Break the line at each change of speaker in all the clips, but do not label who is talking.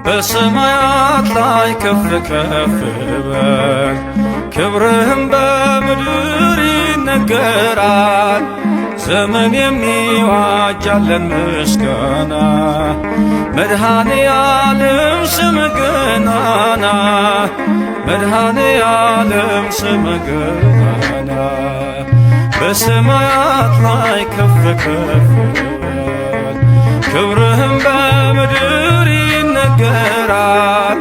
በሰማያት ላይ ከፍ ከፍ በል ክብርህም በምድር ይነገራል። ዘመን የሚዋጃለን ምስጋና መድኃኔ ዓለም ስምህ ገናና መድኃኔ ዓለም ስምህ ገናና በሰማያት ላይ ከፍ ከፍ በል ክብርህም በምድር ይነገራል።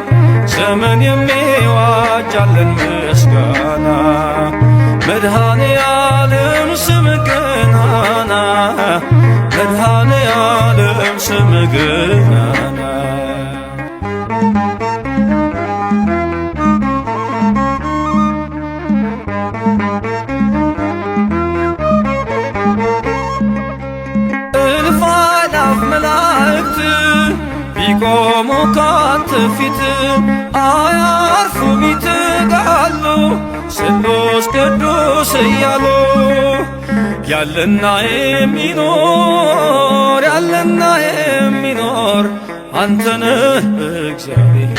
ዘመን የሚዋጃለን ምስጋና መድኃኔ ዓለም ስምህ ገናና መድኃኔ ዓለም ስምህ ገናና እልፍ አእላፍ መላእክት ቢቆሙ ካንተ ፊት አያርፉም ይትጋሉ ስሉስ ቅዱስ እያሉ ያለና የሚኖር ያለና የሚኖር አንተ ነህ እግዚአብሔር።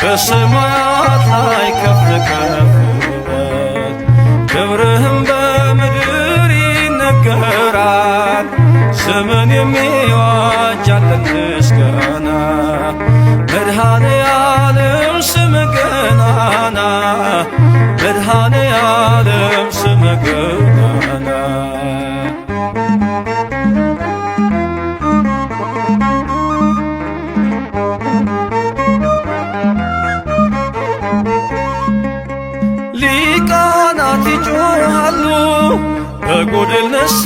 በሰማያት ላይ ከፍ ከፍ በል ክብርህም በምድር ይነገራል። ዘመን የሚዋጃለን ምስጋና መድኃኔ ዓለም ስምህ ገናና መድኃኔ ዓለም ስምህ ገናና ሊቃናት ይጮኻሉ በጎድል ነሣ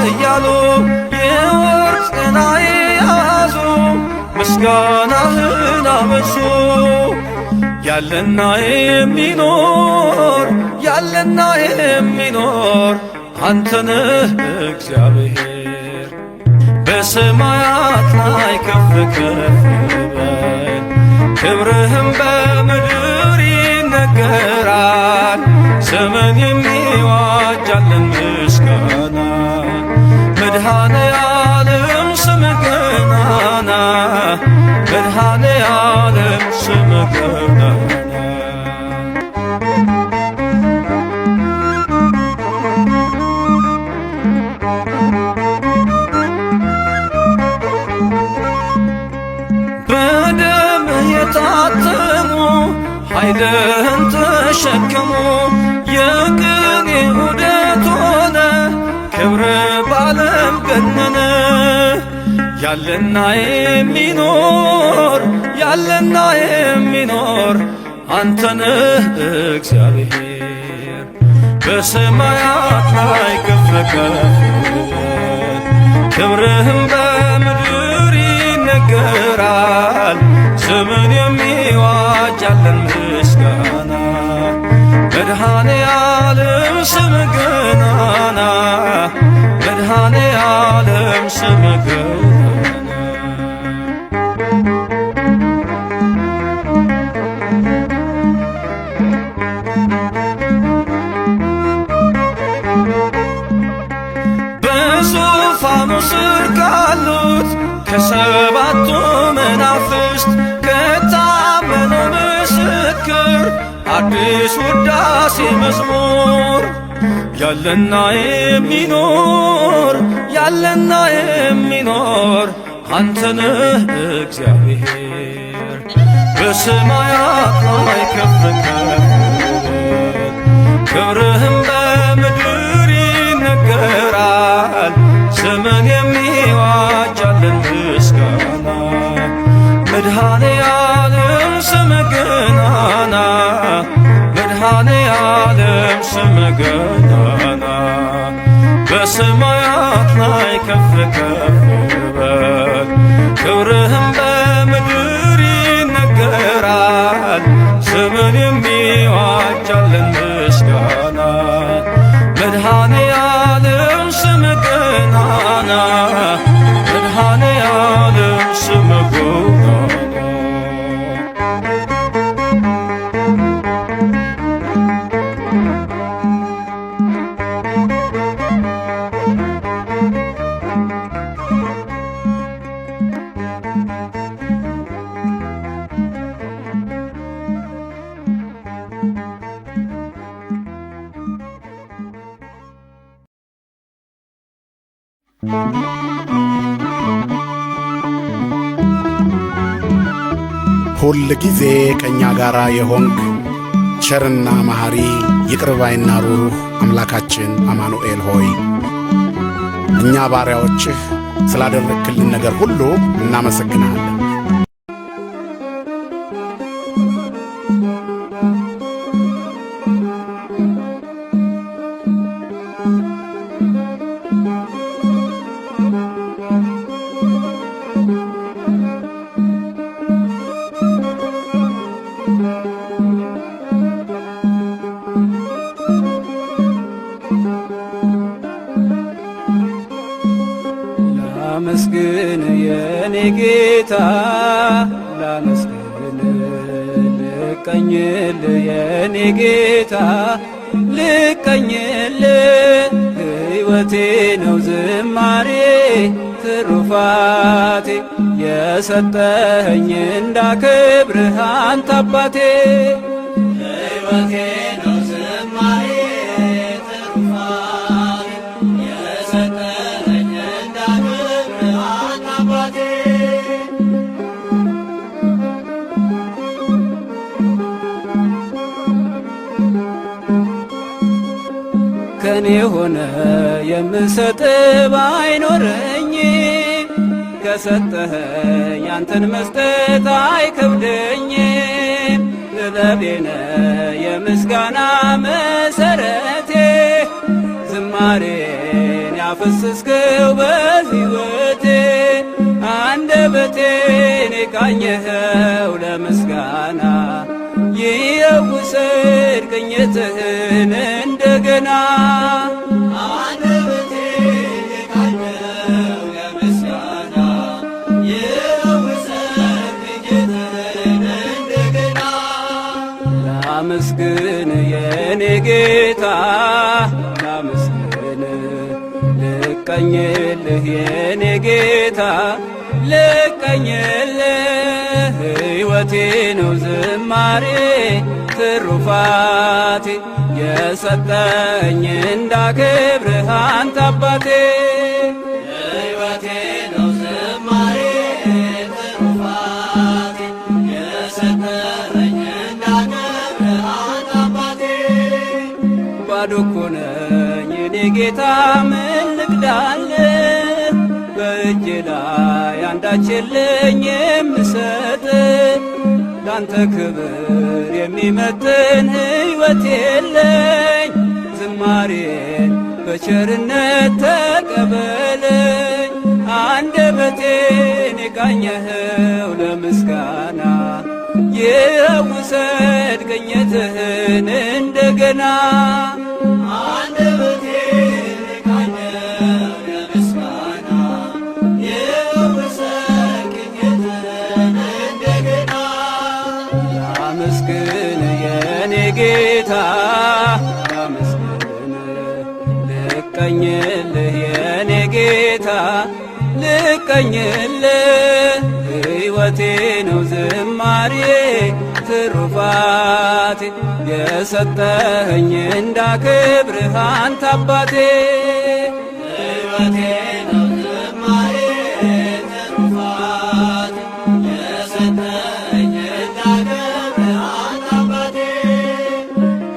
እያሉ የወርቅ ጽና የያዙ ምስጋናህን አበዙ። ያለና የሚኖር ያለና የሚኖር አንተ ነህ እግዚአብሔር። በሰማያት ላይ ከፍ ከፍ በል ክብርህም በምድር ይነገራል። ዘመን የሚዋጃለን ምስጋና መድኃኔ ዓለም ስምህ ገናና መድኃኔ ዓለም ስምህ ገናና በደምህ የታተሙ ኃይልህን ተሸከሙ የቅኔ ዑደት ሆነ ክብርህ በዓለም ገነነ። ያለና የሚኖር ያለና የሚኖር አንተ ነህ እግዚአብሔር። በሰማያት ላይ ከፍ ከፍ በል ክብርህም በምድር ይነገራል። ዘመን የሚዋጃለን ምስጋና መድኃኔ ዓለም ስምህ ገናና መድኃኔ ዓለም ስምህ ገናና በዙፋኑ ስር ካሉት ከሰባቱ መናፍስት ከታመነው ምስክር አዲስ ውዳሴ መዝሙር ያለና የሚኖር ያለና የሚኖር አንተ ነህ እግዚአብሔር። በሰማያት ላይ ከፍ ከፍ በል ክብርህም በምድር ይነገራል። ዘመን የሚዋጃለን ምስጋና መድኃኔ ዓለም ስምህ ገናና መድኃኔ ዓለም ስምህ ገናና በሰማያት ላይ ከፍ ከፍ በል ክብርህም በምድር ይነገራል። ዘመን የሚዋጃለን ምስጋና መድኃኔ ዓለም ስምህ ገናና መድኃኔ ዓለም ስምህ ገናና
ሁል ጊዜ ከእኛ ጋር የሆንክ ቸርና መሐሪ ይቅር ባይና ሩሩህ አምላካችን አማኑኤል ሆይ እኛ ባሪያዎችህ ስላደረግክልን ነገር ሁሉ እናመሰግንሃለን።
ላመስግን የኔ ጌታ ላመስግን ልቀኝል የኔ ጌታ ልቀኝል ሕይወቴ ነው ዝማሬ ትሩፋቴ የሰጠኸኝ እንዳከብርህ አንተ አባቴ ሕይወቴ ነው ዝማሬ ትሩፋቴ የሰጠኸኝ እንዳከብርህ አንተ አባቴ ከኔ ሆነ የምሰጥ ባይኖረኝ ከሰጠኸኝ አንተን መስጠት አይከብደኝም። ጥበቤነ የምስጋና መሰረቴ ዝማሬን ያፈሰስከው በሕይወቴ አንደበቴን የቃኘኸው ለምስጋና ይውሰድ ቅኝትህን እንደገና አንደበቴን የቃኘኸው ለምስጋና ይውሰድ ቅኝትህን እንደገና ላመስግን የኔ ጌታ ላመስግን ልቀኝልህ የኔ ጌታ ልቀኝልህ ሕይወቴ ነው ዝማሬ ትሩፋቴ የሰጠኝ እንዳከብርህ አንተ አባቴ ሕይወቴ ነው ዝማሬ ትሩፋቴ የሰጠኝ እንዳከብርህ አንተ አባቴ ባዶ እኮ ነኝ እኔ ጌታ ምን ልክዳልህ በእጄ ላይ አንዳች የለኝ የምሰጥ ላንተ ክብር የሚመጥን ሕይወት የለኝ ዝማሬን በቸርነት ተቀበለኝ አንደበቴን የቃኘኸው ለምስጋና ይውሰድ ቅኝትህን እንደገና አንደበቴን የቃኘኸው ለምስጋና ይውሰድ ቅኝትህን እንደገና ላመስግን የኔ ጌታ ላመስግን ልቀኝልህ የኔ ጌታ ልቀኝልህ ሕይወቴ ነው ዝማሬ ትሩፋቴ የሰጠኸኝ እንዳከብርህ አንተ አባቴ ሕይወቴ ነው ዝማሬ ትሩፋቴ የሰጠኸኝ እንዳከብርህ አንተ አባቴ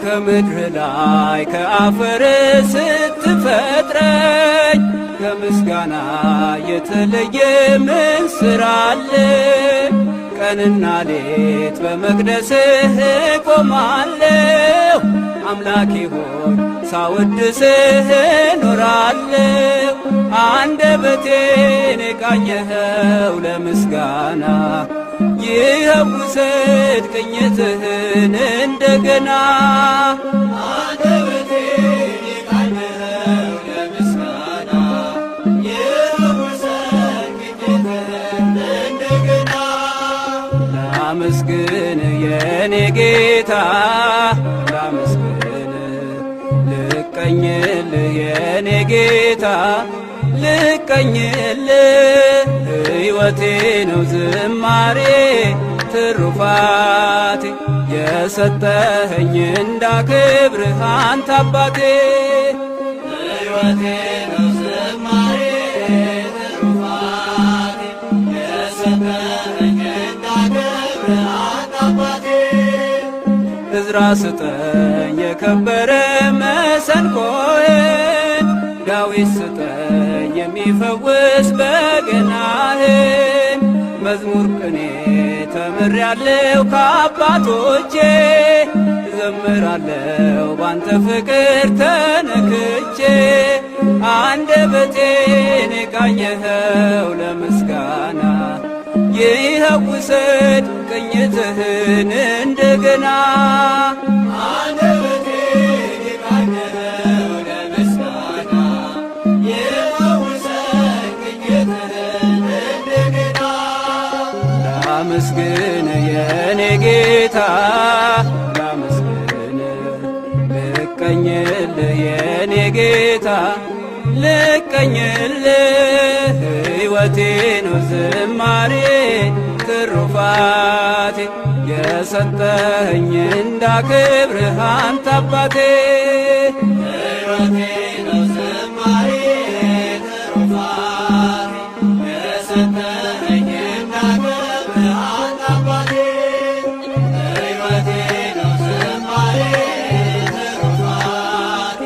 ከምድር ላይ ከአፈር ስትፈጥረኝ ከምስጋና የተለየ ምን ሥራ አለ? ቀንና ሌት በመቅደስህ እቆማለሁ አምላኬ ሆይ ሳወድስህ እኖራለሁ አንደበቴን የቃኘኸው ለምስጋና ይውሰድ ቅኝትህን እንደገና አንደበቴን የቃኘኸው ልቀኝልህ የኔ ጌታ ልቀኝልህ ሕይወቴ ነው ዝማሬ ትሩፋቴ የሰጠኸኝ እንዳክብርህ አንተ አባቴ ሕይወቴ ነው ዝማሬ ትሩፋቴ የሰጠኸኝ እንዳክብርህ አንተ አባቴ ዕዝራ ስጠኝ የከበረ መሰንቆዬን ዳዊት ስጠኝ የሚፈውስ በገናህን መዝሙር ቅኔ ተምሬያለሁ ከአባቶቼ ዘምራለሁ ባንተ ፍቅር ተነክቼ አንደበቴን የቃኘኸው ለምስጋና ይኸው ውሰድ ቅኝትህን እንደገና አንደበቴን የቃኘኸው ለምስጋና ይኸው ውሰድ ቅኝትህን እንደገና ላመስግን የኔ ጌታ ላመስግን ልቀኝልህ የኔ ጌታ ልቀኝልህ ሕይወቴ ነው ዝማሬ ትሩፋቴ የሰጠኸኝ እንዳክብርህ አንተ አባቴ ሕይወቴ ነው ዝማሬ ትሩፋቴ የሰጠኸኝ እንዳክብርህ አንተ አባቴ ሕይወቴ ነው ዝማሬ ትሩፋቴ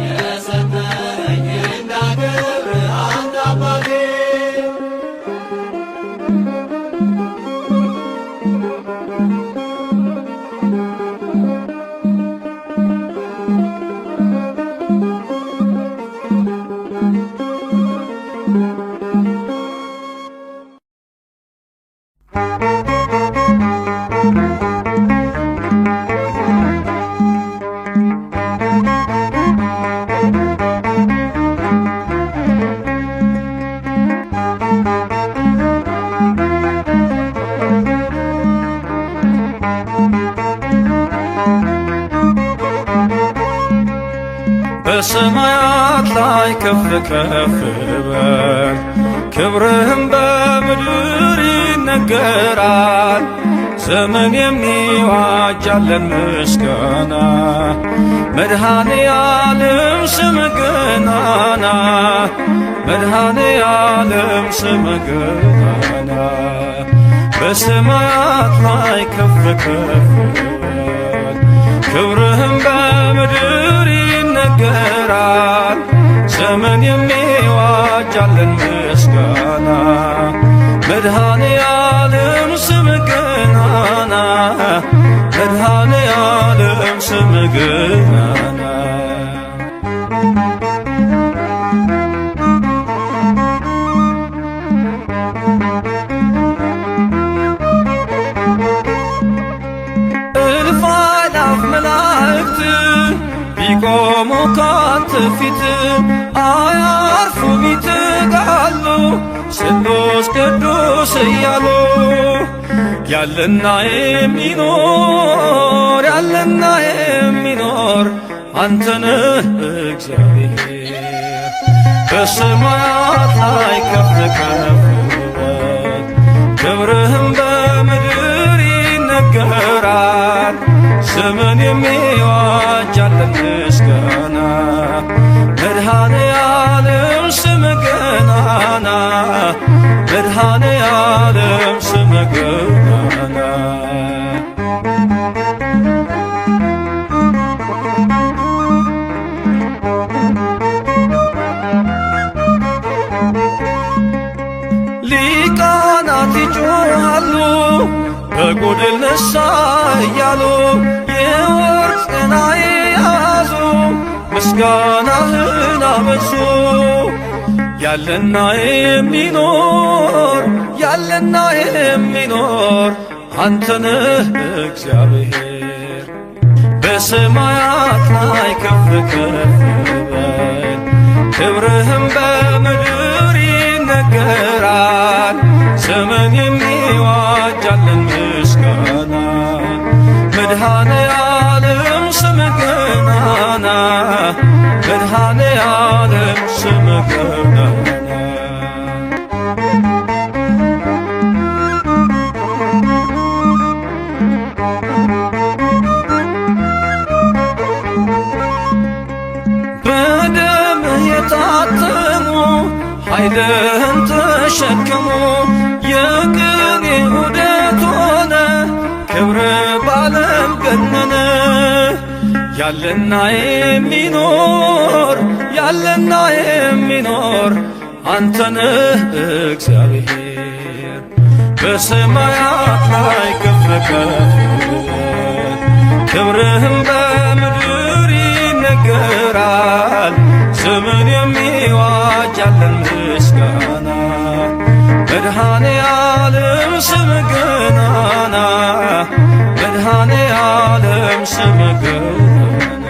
የሰጠኸኝ እንዳክብርህ አንተ አባቴ
በሰማያት ላይ ከፍ ከፍ በል ክብርህም በምድር ይነገራል። ዘመን የሚዋጃለን ምስጋና መድኃኔ ዓለም ስምህ ገናና መድኃኔ ዓለም ስምህ ገናና በሰማያት ላይ ከፍ ከፍ በል ክብርህም በምድር ይነገራል። ዘመን የሚዋጃለን ምስጋና መድኃኔ ዓለም ስምህ ገናና መድኃኔ ዓለም ስምህ ገናና እልፍ አእላፍ መላእክት ቢቆሙ ካንተ ፊት አያርፉም ይተጋሉ ስሉስ ቅዱስ እያሉ ያለና የሚኖር ያለና የሚኖር አንተነህ እግዚአብሔር በሰማያት ላይ ከፍ ከፍ በል ክብርህም በምድር ይነገራል። ዘመን የሚዋጃለን ምስጋና መድኃኔ ዓለም ስምህ ገናና መድኃኔ ዓለም ስምህ ገናና ሊቃናት ይጮኻሉ በጎድል ነሣ እያሉ የወርቅ ጽና የያዙ ምስጋናህን አበዙ። ያለና የሚኖር ያለና የሚኖር አንተነህ እግዚአብሔር በሰማያት ላይ ከፍ ከፍ በል ክብርህም በምድር ይነገራል። ዘመን የሚዋጃለን ምስጋና መድኃኔ ዓለም ስምህ ገናና መድኃኔ ዓለም ስምህ ገናና በደምህ የታተሙ ኃይልህን ተሸከሙ የቅኔ ዑደት ሆነ ክብር ባለም ገነነ ያለና የሚኖር ያለና የሚኖር አንተነህ እግዚአብሔር በሰማያት ላይ ከፍ ከፍ ክብርህም በምድር ይነገራል ስምን የሚዋጅ ያለን ምስጋና መድኃኔ ዓለም ስምህ ገናና መድኃኔ ዓለም ስምህ ገናና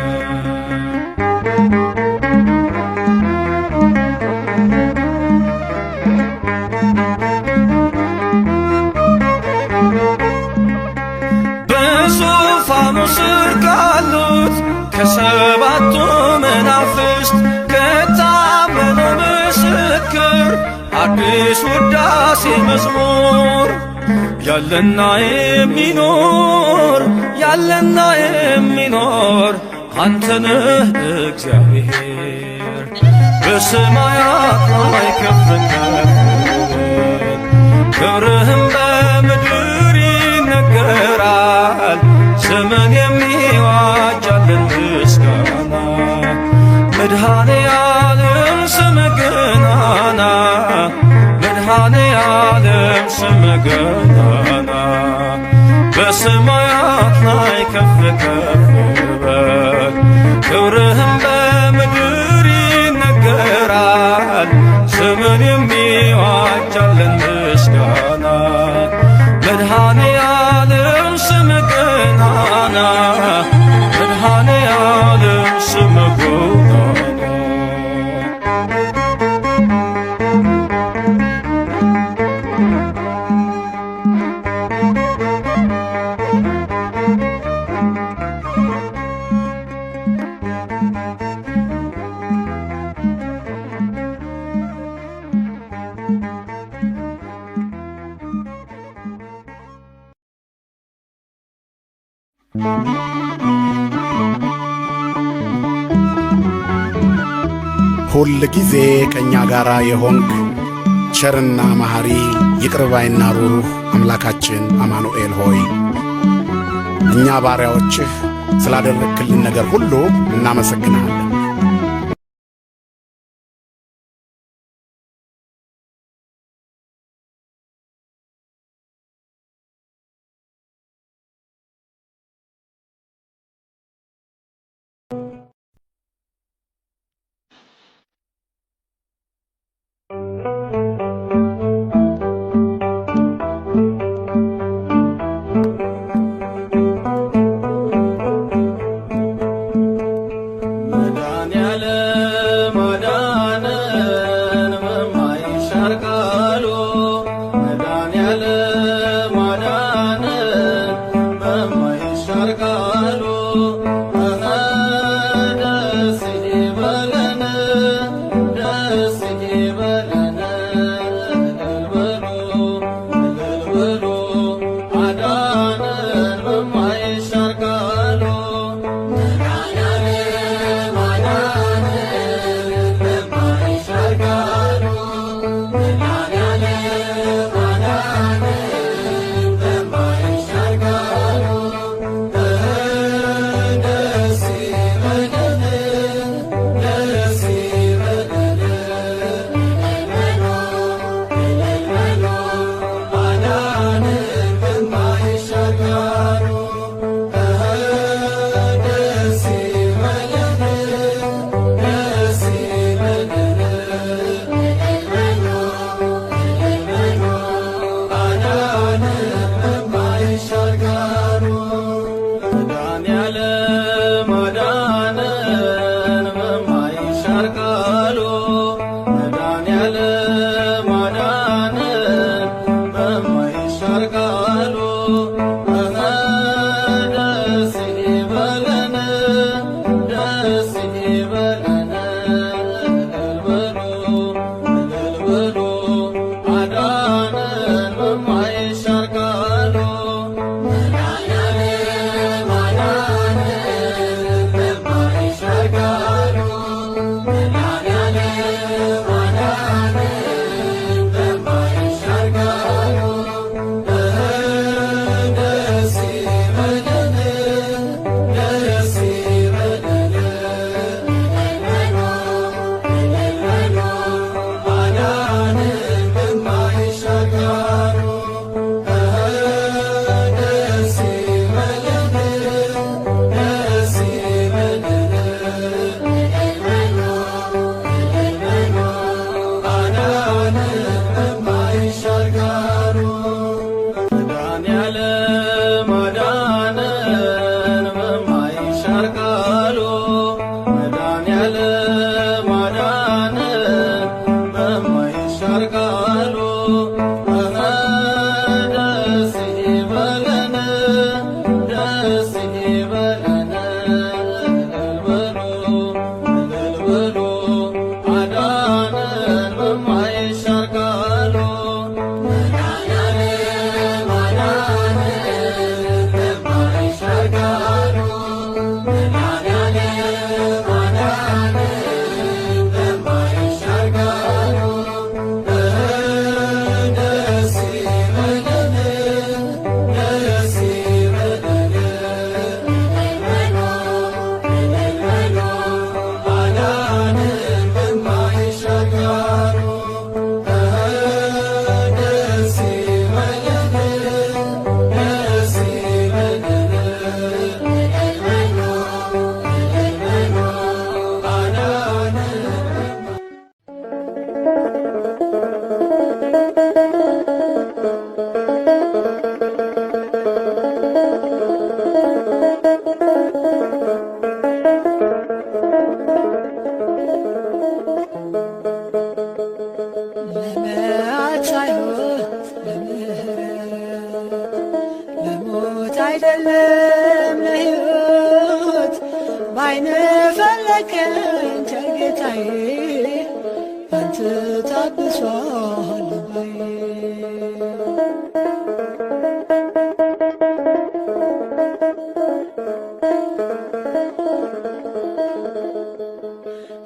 በዙፋኑ ስር ካሉት ከሰባቱ መናፍስት ከታመነው ምስክር አዲስ ውዳሴ መዝሙር ያለና የሚኖር ያለና የሚኖር አንተነህ እግዚአብሔር በሰማያት ላይ ከፍ ከፍ ክብርህም በምድር ይነገራል ስምን የሚዋጅ ያለን ምስጋና መድኃኔ ዓለም ስምህ ገናና መድኃኔ ዓለም ስምህ ገናና በሰማያት ላይ ከፍ ከፍ በል ክብርህም በምድር ይነገራል ስምን የሚዋጅ ያለን ምስጋና መድኃኔ ዓለም ስምህ ገናና መድኃኔ ዓለም ስምህ ገናና
ሁል ጊዜ ከእኛ ጋር የሆንክ ቸርና መሐሪ ይቅር ባይና ሩሩህ አምላካችን አማኑኤል ሆይ እኛ ባሪያዎችህ ስላደረግክልን ነገር ሁሉ እናመሰግንሃለን።
ደስ ይበለን
አይደለም ለሕይወት ባይነ ፈለከኝ ጌታዬ ባንተ ታብሷል ባዬ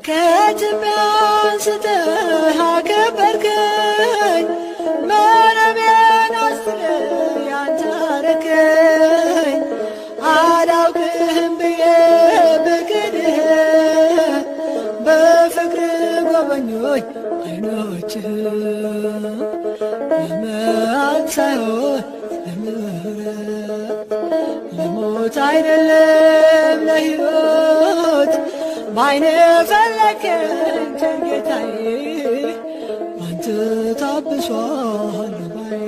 ከትቢያ አንስተህ አከበርከኝ መረቤን አስጥለህ ያንተ አረከኝ አላውቅህም ብዬ ብክድህ በፍቅር ጎበኞች ዓይኖችህ ለመዓት ሳይሆን ለምሕረት ለሞት አይደለም ለሕይወት ባይነ ፈለከኝ ጌታዬ ባንተ ታብሷል ባዬ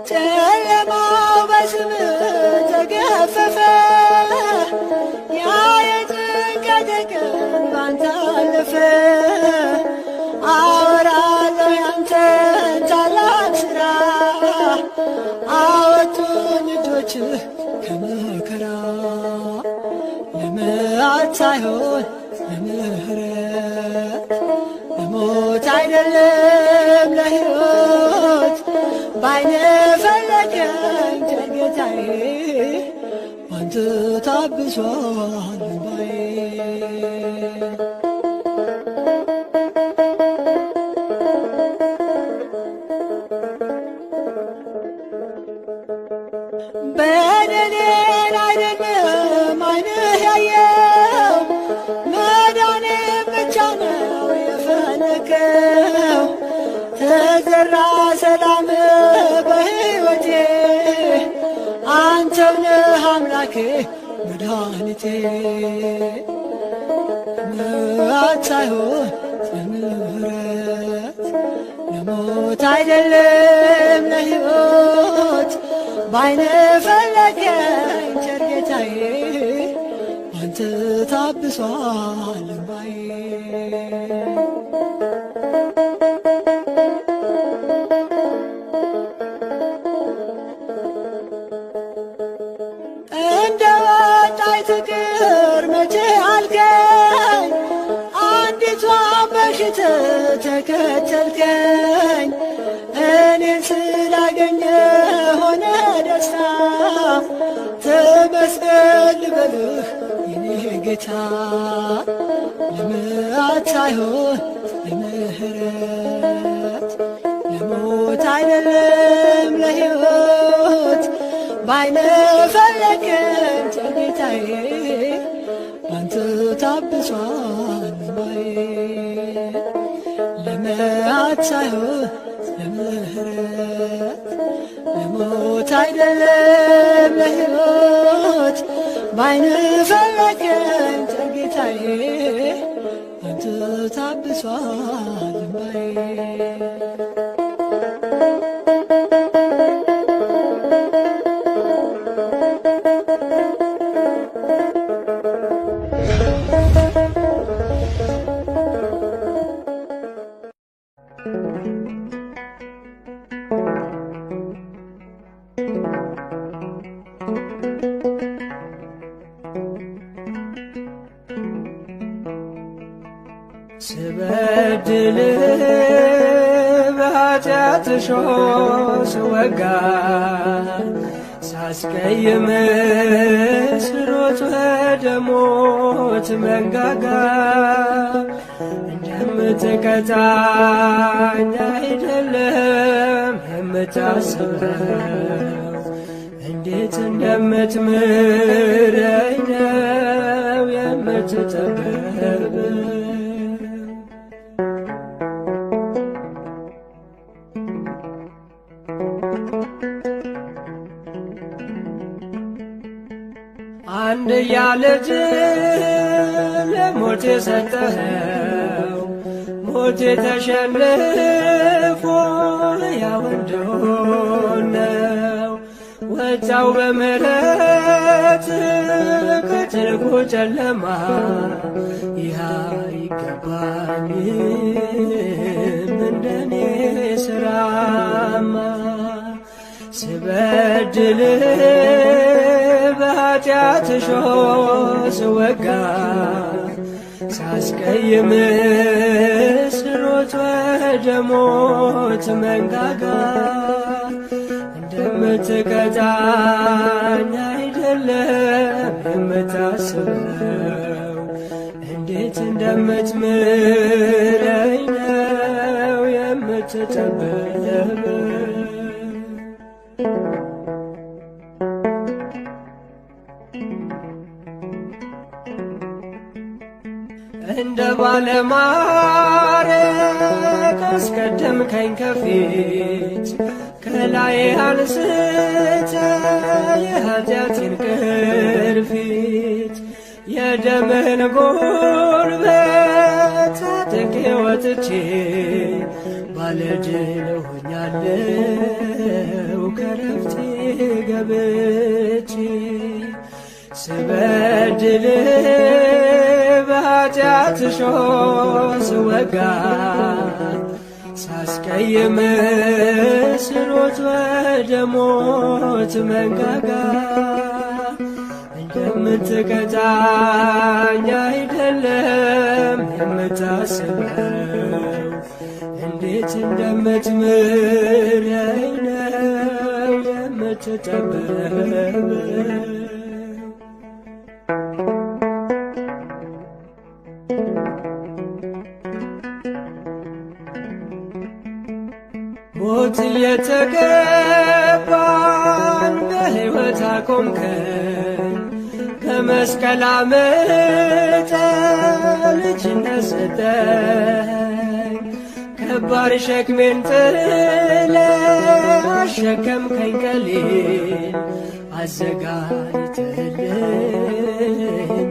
ጨለማው በስምህ ተገፈፈ ያ የጭንቀት ቀን ባንተ አለፈ አወራለሁ ያንተን ታላቅ ሥራ አወጡኝ እጆችህ ከመከራ ለመዓት ሳይሆን ለምሕረት ለሞት አይደለም ለሕይወት ባይነ ፈለከኝ ጌታዬ ባንተ ታብሷል ባዬ በደሌን አይደለም ዓይንህ ያየው መዳኔን ብቻ ነው የፈለከው ተዘራ ሰላም በሕይወቴ አንተው ነህ አምላኬ መድኃኒቴ ለመዓት ሳይሆን ለምሕረት ለሞት አይደለም ለሕይወት ባይነ ፈለከኝ ቸር ጌታዬ ባንተ ታብሷል ባዬ አንተ ተከተልከኝ እኔን ስላገኘ ሆነ ደስታ ተመስገን ልበልህ የኔ ጌታ ለመዓት ሳይሆን ለምህረት ለሞት አይደለም ለሕይወት ባይነ ፈለከኝ ጌታዬ ባንተ ታብሷል እንባዬ ለመዓት ሳይሆን ለምህረት ለሞት አይደለም ለሕይወት ባይነ ፈለከኝ ጌታዬ ባንተ ታብሷል እንባዬ ስበድል በኃጢአት እሾህ ስወጋ ሳስቀይም ስሮጥ ወደ ሞት መንጋጋ እንደምትቀጣኝ አይደለም የምታስበው እንዴት እንደምትምረኝ ነው የምትጠበበው አንድያ ልጅህን ለሞት የሰጠኸው ሞት ተሸንፎ ሕያው እንደሆነው ወጣው በምሕረት ከጥልቁ ጨለማ ይህ አይገባኝም እንደኔ ሥራማ ስበድልህ በኃጢአት እሾህ ስወጋ ሳስቀይም ስሮጥ ወደ ሞት መንጋጋ እንደምትቀጣኝ አይደለም የምታስበው እንዴት እንደምትምረኝ ነው የምትጠበበው እንደ ባለማዕረግ አስቀደምከኝ ከፊት ከላይ አንስተ የኃጢአቴን ቅርፊት የደምህን ጉልበት ታጥቄ ወጥቼ ባለድል ሆኛለሁ ከረፍቴ ገብቼ ስበድልህ በኃጢአት እሾህ ስወጋ ሳስቀይም ስሮጥ ወደ ሞት መንጋጋ እንደምትቀጣኝ አይደለም የምታስበው እንዴት እንደምትምረኝ ነው የምትጠበበው ሞት እየተገባን በሕይወት አቆምከን ከመስቀል አምልጠህ ልጅነት ሰጠኝ ከባድ ሸክሜን ጥለህ አሸከምከኝ ቀሊል አዘጋጅተህልኝ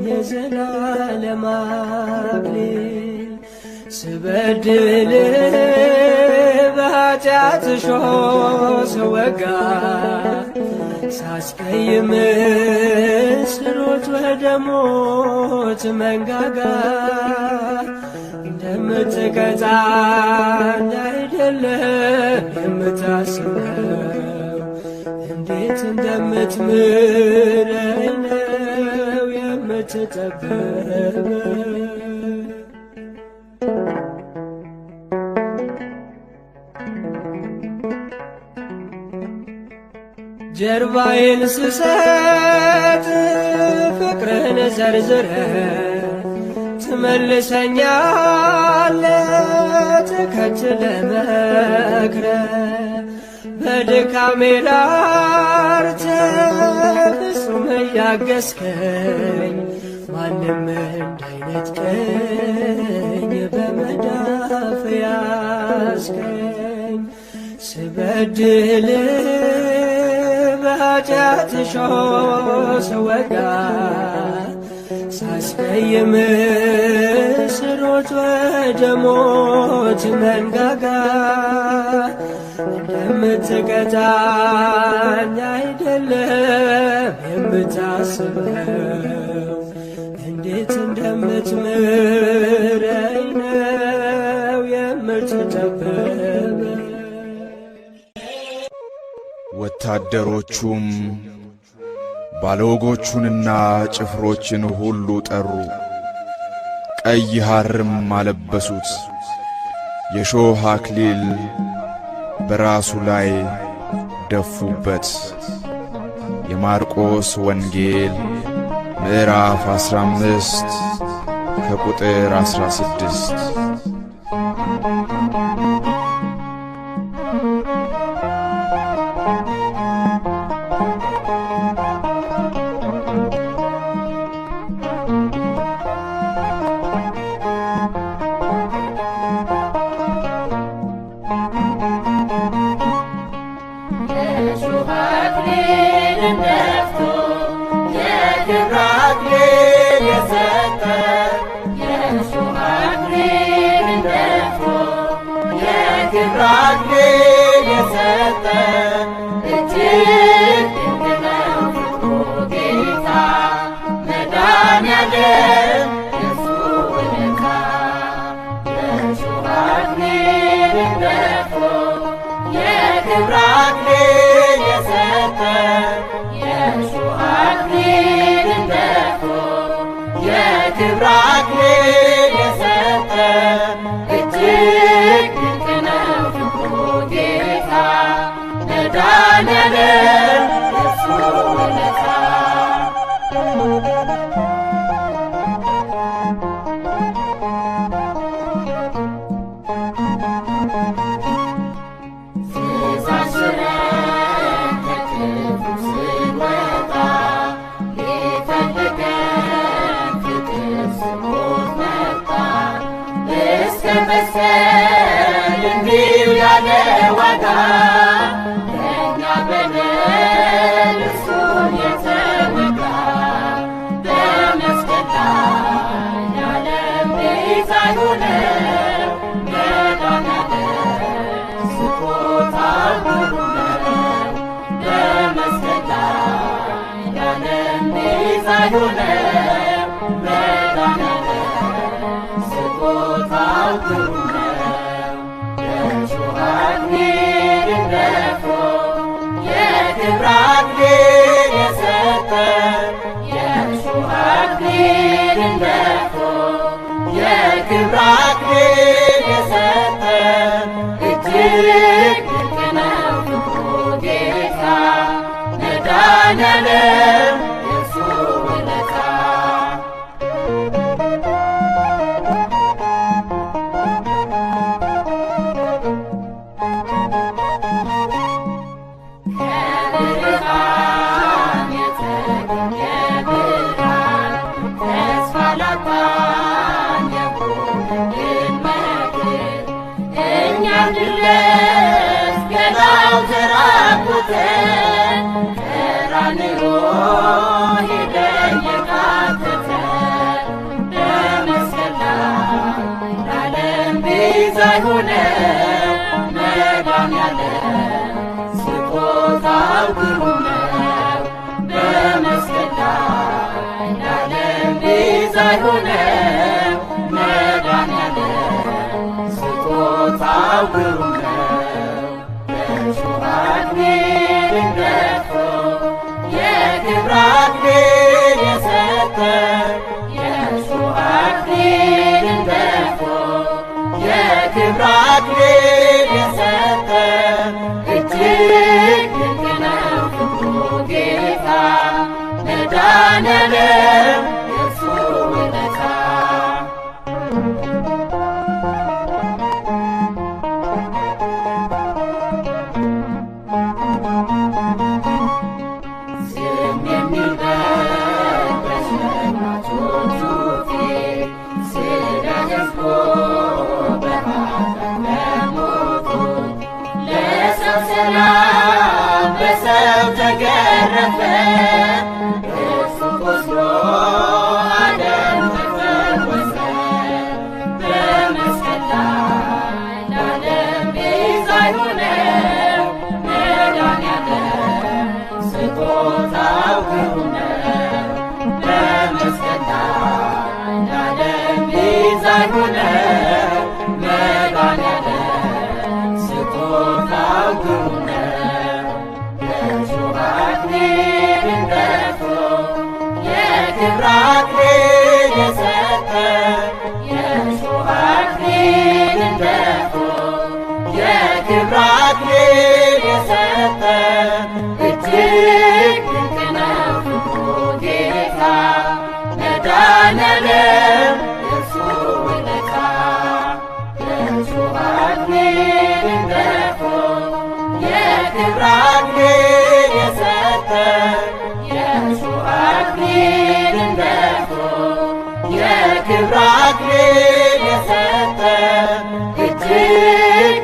የዘላለም አክሊል ስበድልህ በኃጢአት እሾህ ስወጋ ሳስቀይም ስሮጥ ወደ ሞት መንጋጋ እንደምትቀጣኝ አይደለም የምታስበው እንዴት እንደምትምረኝ ነው የምትጠበበው ጀርባዬን ስሰጥ ፍቅርን ዘርዝረ ትመልሰኛለህ ተከትለ መክረ በድካሜ ላርተ ፍጹም እያገዝከኝ ማንም እንዳይነጥቀኝ በመዳፍ ያዝከኝ ስበድል በኃጢአት እሾህ ስወጋ ሳስቀይም ስሮጥ ወደ ሞት መንጋጋ እንደምትቀጣኝ አይደለም የምታስበው እንዴት እንደምትምረኝ ነው የምትጠበበው።
ወታደሮቹም ባለወጎቹንና ጭፍሮችን ሁሉ ጠሩ፣ ቀይ ሐርም አለበሱት፣ የሾህ አክሊል በራሱ ላይ ደፉበት። የማርቆስ ወንጌል ምዕራፍ 15 ከቁጥር 16።
ክብራት የሰጠ እጅግ ድንቅ ነው ፍቅሩ መድኃኔዓለም የእርሱ ውለታ ዝም የሚል በሸማቾቹ ፊት ስለ ሕዝቡ በኃጢአት ለሞቱት ለሰው ሰላም በሰው ተገረፈ እርሱ ቆስሎ ዓለም ተፈወሰ በመስቀል ላይ ለዓለም ቤዛ የሆነው መድኃኔዓለም ስጦታው ግሩም ነው። በመስቀል ላይ ለዓለም ቤዛ የሆነው መድኃኔዓለም ስጦታው ግሩም ነው። የእሾህ አክሊልን ደፍቶ የክብር አክሊል የሰጠ የእሾህ አክሊልን ደፍቶ የክብር አክሊል የሰጠ እጅግ ድንቅ ነው ፍቅሩ ጌታ መድኃኔዓለም የእርሱ ውለታ የእሾህ አክሊልን ደፍቶ የክብር አክሊል የሰጠ የእሾህ አክሊልን ደፍቶ የክብር አክሊል የሰጠ እጅግ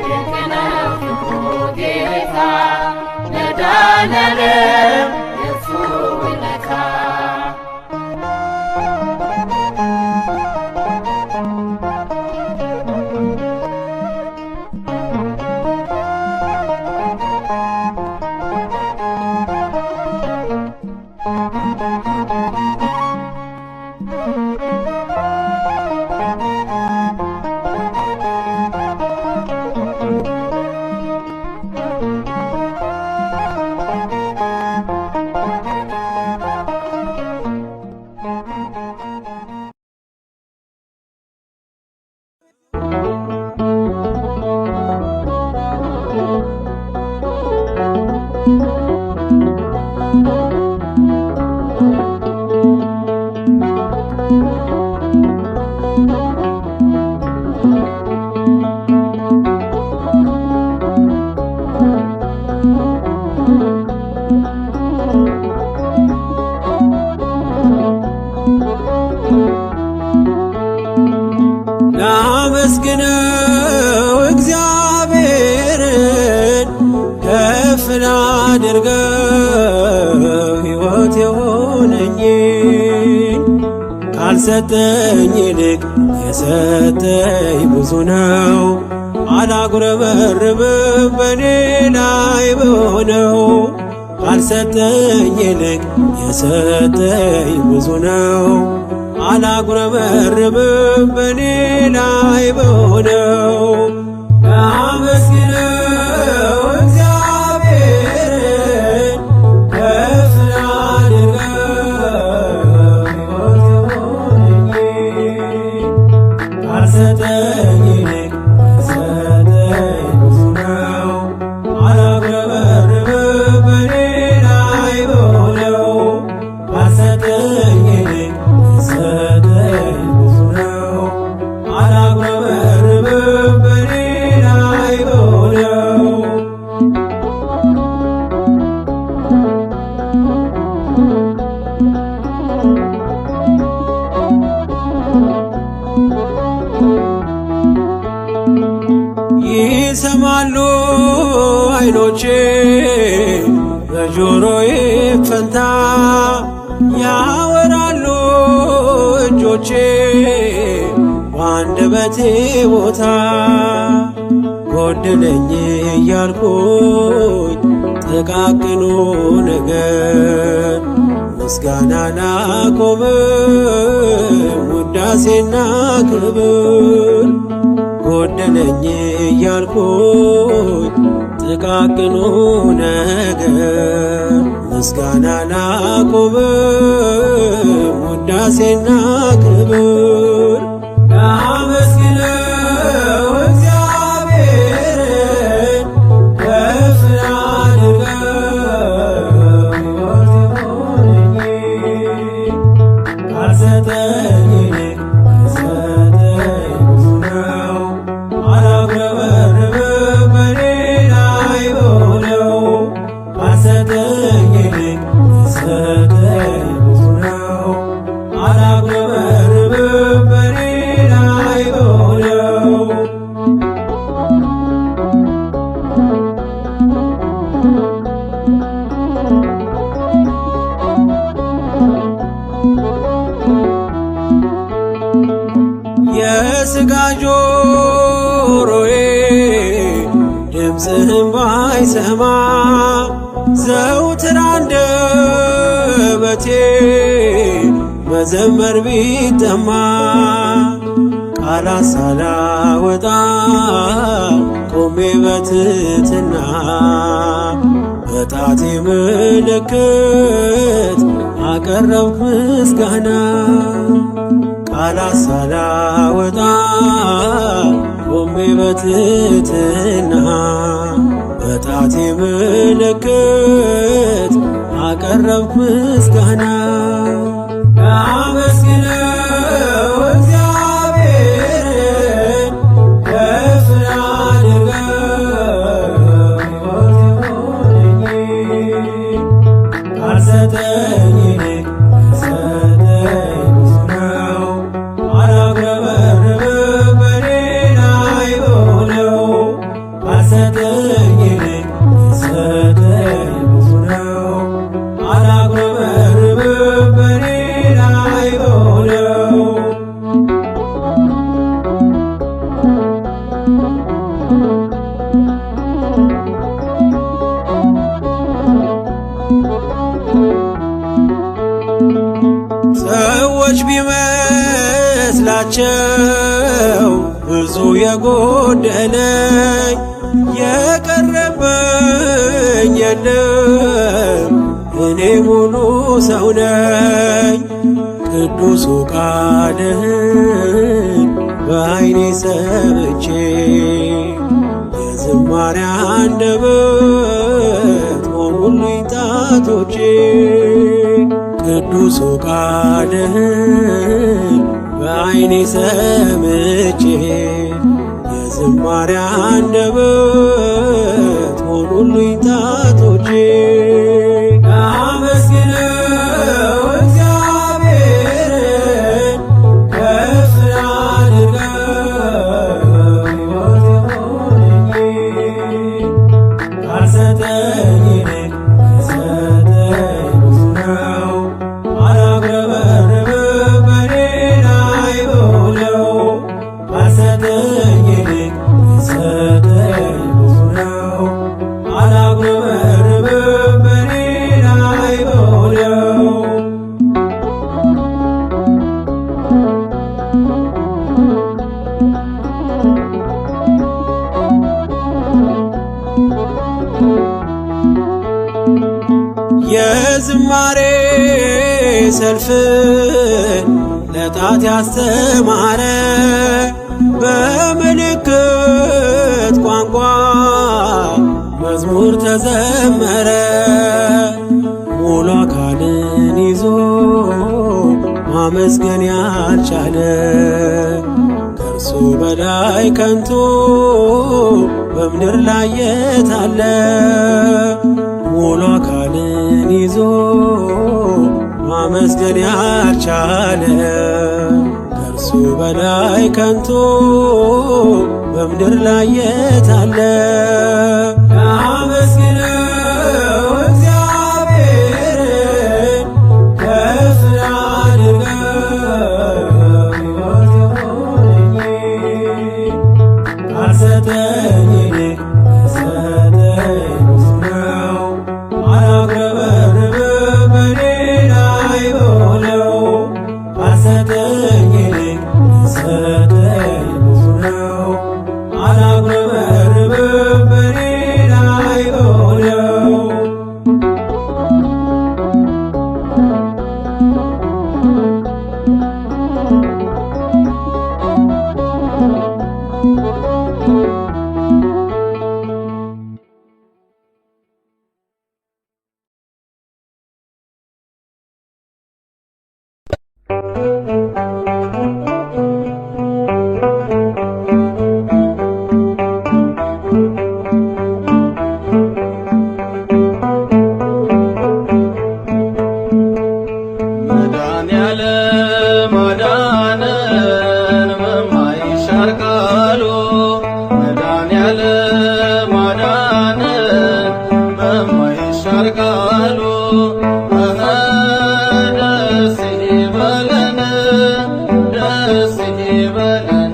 ድንቅ ነው ፍቅሩ ጌታ መድኃኔዓለም የእርሱ ውለታ
ላመስግነው እግዚአብሔርን ከፍ ላድርገው ሕይወት የሆነኝን ካልሰጠኝ ይልቅ የሰጠኝ ብዙ ነው። አላጉረመርምም በኔ ላይ በሆነው ካልሰጠኝ ይልቅ የሰጠኝ ብዙ ነው። አላጉረመርምም በኔ ላይ በሆነው ላመስግነው እግዚአብሔርን ከፍ ላድርገው ሕይወት የሆነኝን ካልሰጠኝ ይልቅ የሰጠኝ ብዙ ነው። አላጉረመርምም በኔ ላይ በሆነው ካልሰጠኝ ይልቅ የሰጠኝ ብዙ ነው። አላጉረመርምም በኔ ላይ በሆነው ይሰማሉ ዓይኖቼ በጆሮዬ ፈንታ ያወራሉ እጆቼ በአንደበቴ ቦታ ጎደለኝ እያልኩኝ ጥቃቅኑ ነገር ምስጋና ላቆምም ውዳሴና ክብር ጎደለኝ እያልኩኝ ጥቃቅኑ ነገር ምስጋና ላቆምም ውዳሴና ክብር ላመስግነው እግዚአብሔርን ከፍ ላድርገው ሕይወት የሆነኝን የሥጋ ጆሮዬ ድምፅህን ባይሰማ ዘውትር አንደበቴ መዘመር ቢጠማ ቃላት ሳላወጣ ቆሜ በትሕትና በጣቴ ምልክት አቀረብኩ ምስጋና ቃላት ሳላወጣ ቆሜ በትሕትና በጣቴ ምልክት አቀረብኩ ምስጋና ላመስግነው እግዚአብሔርን ከፍ ላድርገው ሕይወት የሆነኝ ካልሰጠኝ ይልቅ የሰጠኝ ብዙ ነው አላጉረመርምም በኔ ላይ በሆነው ካልሰጠኝ ይልቅ የሰጠኝ ብዙ ነው አላጉረመርምም በኔ ላይ በሆነው ሰዎች ቢመስላቸው ብዙ የጎደለኝ የቀረበኝ የለም እኔ ሙሉ ሰው ነኝ ቅዱሱ ቃልህን በዓይኔ ሰምቼ የዝማሬ አንደበት ሆኑልኝ ጣቶቼ ቅዱሱ ቃልህን በዓይኔ ሰምቼ የዝማሬ አንደበት ሆኑልኝ ጣቶቼ ላመስግነው እግዚአብሔርን ከፍ ላድርገው ሕይወት የሆነኝ ካልሰጠኝ ይልቅ የሰጠኝ ብዙ ነው አላጉረመርምም በኔ ላይ በሆነው ካልሰጠኝ ይልቅ የሰጠኝ ብዙ ነው አላጉረመርምም በኔ ላይ በሆነው የዝማሬ ሰልፍን ለጣት ያስተማረ በምልክት ቋንቋ መዝሙር ተዘመረ ሙሉ አካልን ይዞ ማመስገን ያልቻለ ከእርሱ በላይ ከንቱ በምድር ላይ የት አለ ሙሉ አካልን ይዞ ማመስገን ያልቻለ ከእርሱ በላይ ከንቱ በምድር ላይ የት አለ ላመስግነው እግዚአብሔርን ከፍ ላድርገው ሕይወት የሆነኝ ካልሰጠኝ ይልቅ የሰጠኝ ብዙ ነው አላጉረመርምም በኔ ላይ በሆነው ካልሰጠኝ ይልቅ የሰጠኝ ብዙ ነው አላጉረመርምም በኔ ላይ በሆነው
መድኃኔዓለም አዳነን በማይሻር ቃሉ መድኃኔዓለም አዳነን በማይሻር ቃሉ ደስ ይበለን ደስ ይበለን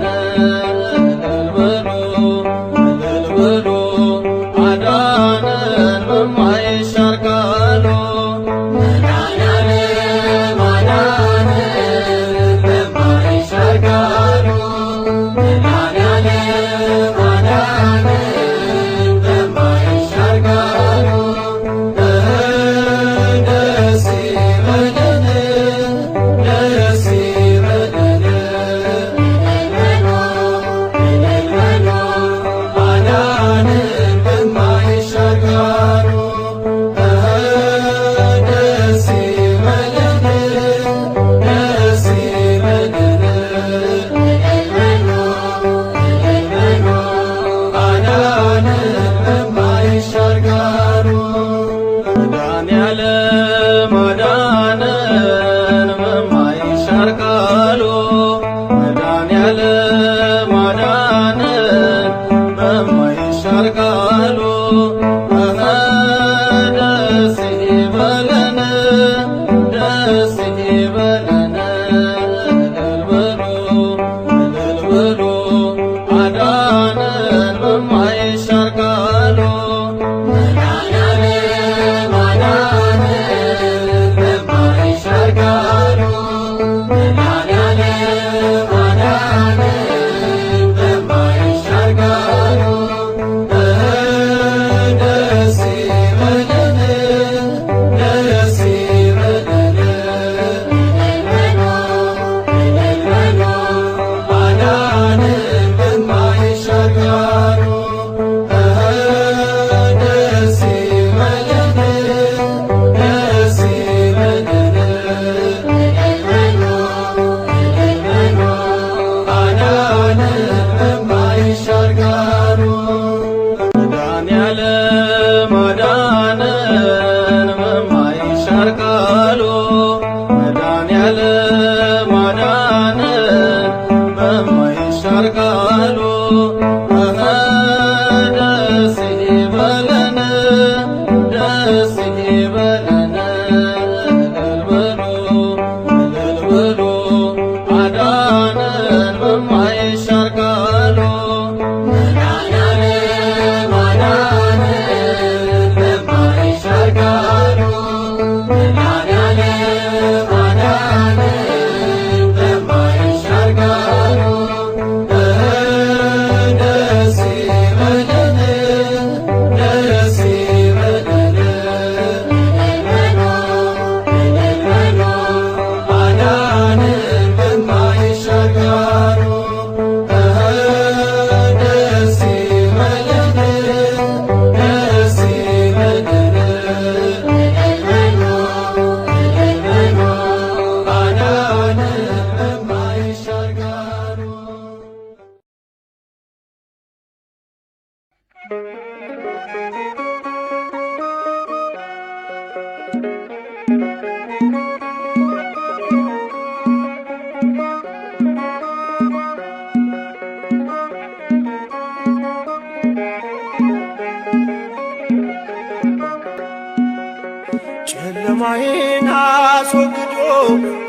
ጨለማዬን አስወግዶ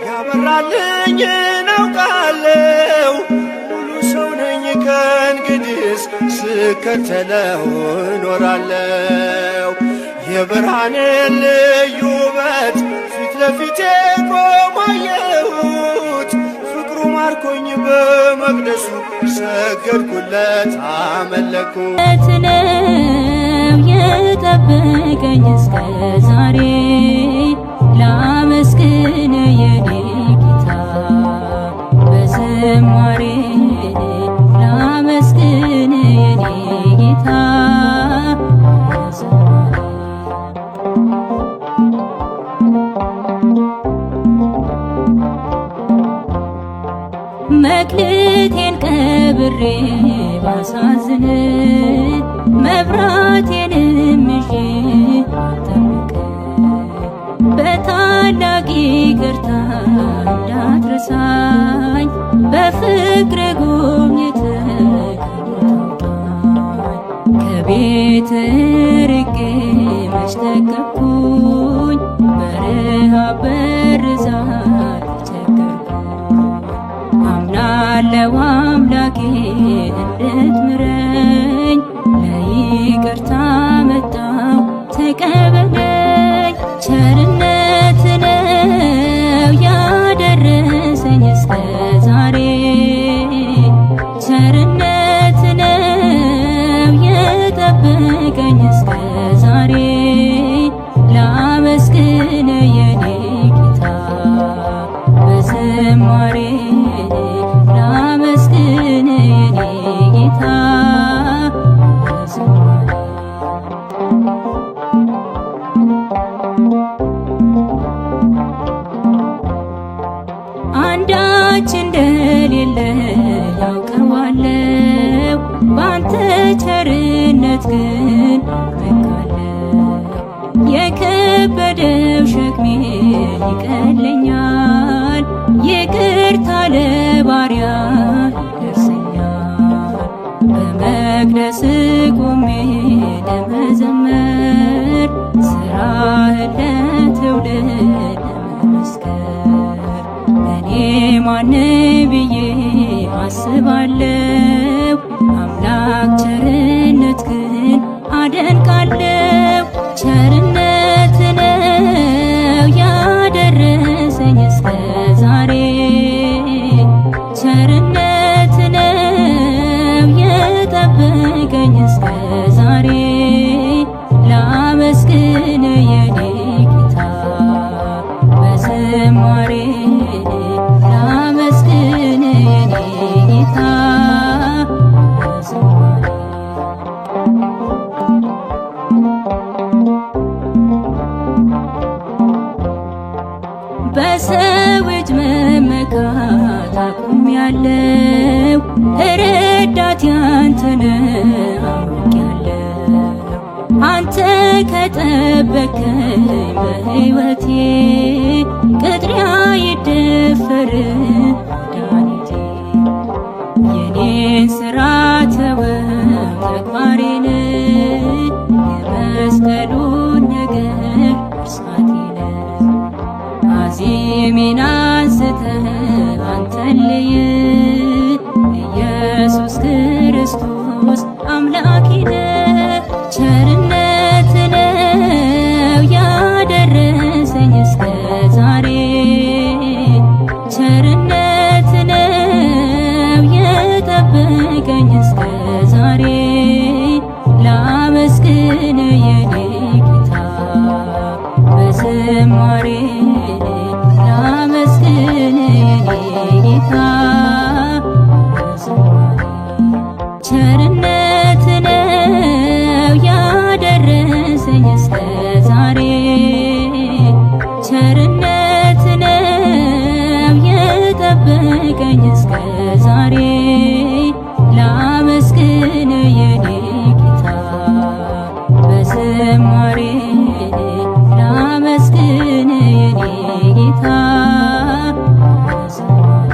ያበራልኝ እናውቃለው። ሙሉ ሰው ነኝ ከእንግዲስ ስከተለው እኖራለው። የብርሃንን ልዩ ውበት ፊት ለፊቴ ቆሞ አየሁት። ፍቅሩ ማርኮኝ በመቅደሱ ሰገድኩለት አመለኩት።
ነው የጠበቀኝ እስከ ዛሬ ላመስግን የኔ ጌታ በዝማሬ ላመስግን የኔ ጌታ በዝማሬ መክሊቴን ቀብሬ ባሳዝን መብራቴንም ይዤ ጠብቅ በታላቅ ይቅርታ እንዳትረሳኝ በፍቅር ጎብኝተህ ከቤት ርቄ መች ጠገብኩኝ በረሃብ በርዛት ተቸገርኩኝ። አምናለሁ አምላኬ እንድትምረኝ ለይቅርታ መጣሁ ተቀበለኝ። ቸርነት ነው ያደረሰኝ እስከ ዛሬ ቸርነት ነው የጠበቀኝ እስከ ዛሬ ላመስግን የኔ ጌታ በዝማሬ ላመስግን የኔ ጌታ በዝማሬ አንዳች እንደሌለ ያውቀዋለሁ ባንተ ቸርነት ግን እመካለሁ። የከበደው ሸክሜ ይቀለኛል ይቅርታ ለባሪያ ይደርሰኛል። በመቅደስ ቆሜ ለመዘመር ሥራህን ለትውልድ ለመመስከር እኔ ማን ብዬ አስባለሁ አምላክ ቸርነት ግን አደንቃለሁ። ቸርነት ነው ያደረሰኝ እስከ ዛሬ ቸርነት ነው የጠበቀኝ እስከ ዛሬ ላመስግን የኔ ጌታ በዝማሬ ላመስግን የኔ ጌታ በዝማሬ በሰው እጅ መመካት አቁሜያለሁ ረዳቴ አንተ ነህ አውቄያለሁ። አንተ ከጠበቅከኝ በሕይወቴ ቅጥሬ አይደፈርም መድኃኒቴ። የኔን ሥራ ተወው ተግባሬን የመስቀሉን ነገር እርሳቴን አዜሜን አንስተህ አንተን ልይ ኢየሱስ ክርስቶስ አምላኬ ነህ። ቸርነት ነው ያደረሰኝ እስከ ዛሬ ቸርነት ነው የጠበቀኝ እስከ ዛሬ ላመስግን የኔ ጌታ በዝማሬ ላመስግን የኔ ጌታ በዝማሬ ቸርነት ነው ያደረሰኝ እስከ ዛሬ ቸርነት ነው የጠበቀኝ እስከ ዛሬ ላመስግን የኔ ጌታ በዝማሬ ላመስግን የኔ ጌታ በዝማሬ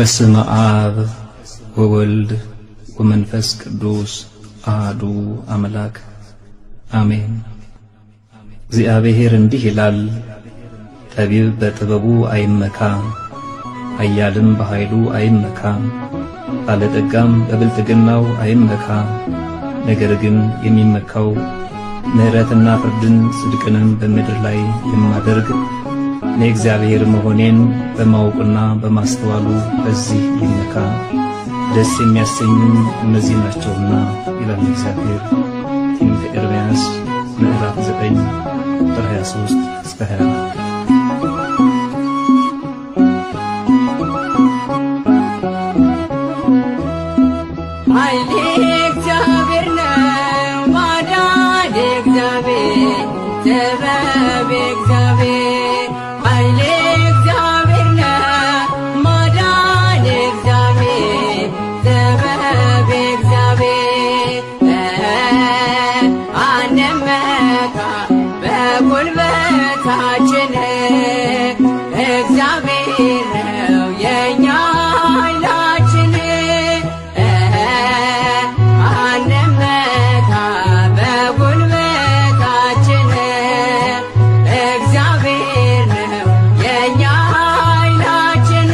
በስመ አብ ወወልድ ወመንፈስ ቅዱስ አሐዱ አምላክ አሜን። እግዚአብሔር እንዲህ ይላል፣ ጠቢብ በጥበቡ አይመካ፣ ኃያልም በኃይሉ አይመካ፣ ባለጠጋም በብልጥግናው አይመካ። ነገር ግን የሚመካው ምሕረትና ፍርድን ጽድቅንም በምድር ላይ የማደርግ እኔ እግዚአብሔር መሆኔን በማወቁና በማስተዋሉ በዚህ ይመካ። ደስ የሚያሰኙኝ እነዚህ ናቸውና ይላል እግዚአብሔር። ትንቢተ ኤርምያስ ምዕራፍ 9 ቁጥር 23 እስከ 24።
ኃይሌ እግዚአብሔር ነው፣ ማዳን እግዚአብሔር፣ ጥበብ እግዚአብሔር። ኃይሌ እግዚአብሔር ነው፣ ማዳን እግዚአብሔር፣ ጥበብ እግዚአብሔር። አንመካ በጉልበታችን፣ እግዚአብሔር ነው የኛ ኃይላችን። አንመካ በጉልበታችን፣ እግዚአብሔር ነው የኛ ኃይላችን።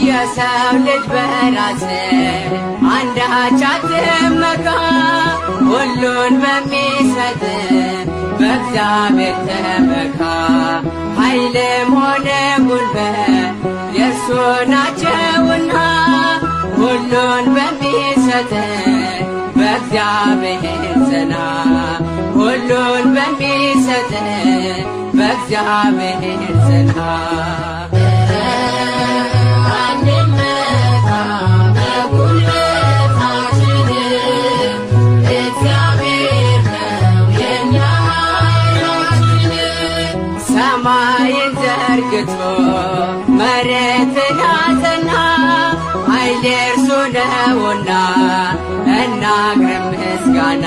የሰው ልጅ በራስ አንዳች አትመካ፣ ሁሉን በሚሰጥ በእግዚአብሔር ተመካ። ኃይልም ሆነ ጉልበት የእርሱ ናቸውና፣ ሁሉን በሚሰጥ በእግዚአብሔር ጽና። ሁሉን በሚሰጥ በእግዚአብሔር ጽና። ሰማይን ዘርግቶ መሬትን አጸና፣ ኃይል የእርሱ ነውና እናቅርብ ምስጋና።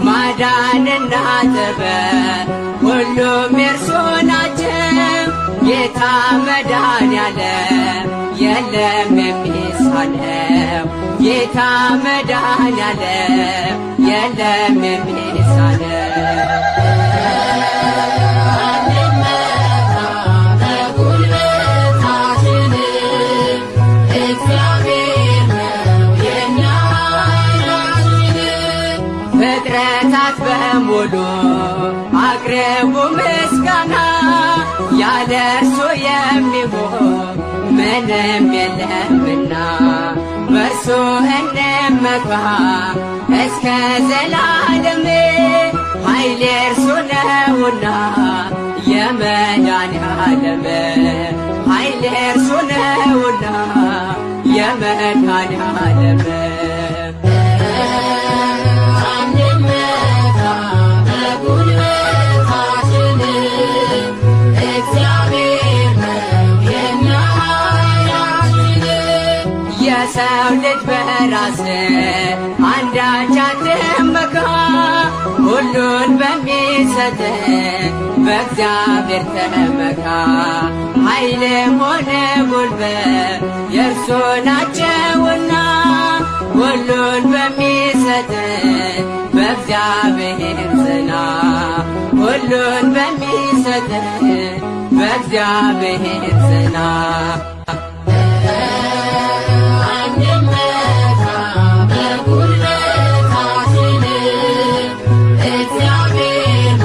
ማዳንና ጥበብ ሁሉም የእርሱ ናቸው። ጌታ መድኃኔዓለም የለም የሚሳነው፣ ጌታ መድኃኔዓለም የለም የሚሳነው። ፍጥረታት በሙሉ አቅርቡ ምስጋና፣ ያለ እርሱ የሚሆን ምንም የለምና። በእርሱ እንመካ እስከ ዘላለም፣ ኃይል የእርሱ ነውና የመድኃኔዓለም። ኃይል የእርሱ ነውና የመድኃኔዓለም። የሰው ልጅ በራስ አንዳች አትመካ፣ ሁሉን በሚሰጥ በእግዚአብሔር ተመካ። ኃይልም ሆነ ጉልበት የእርሱ ናቸውና፣ ሁሉን በሚሰጥ በእግዚአብሔር ጽና። ሁሉን በሚሰጥ በእግዚአብሔር ጽና። እግዚአብሔር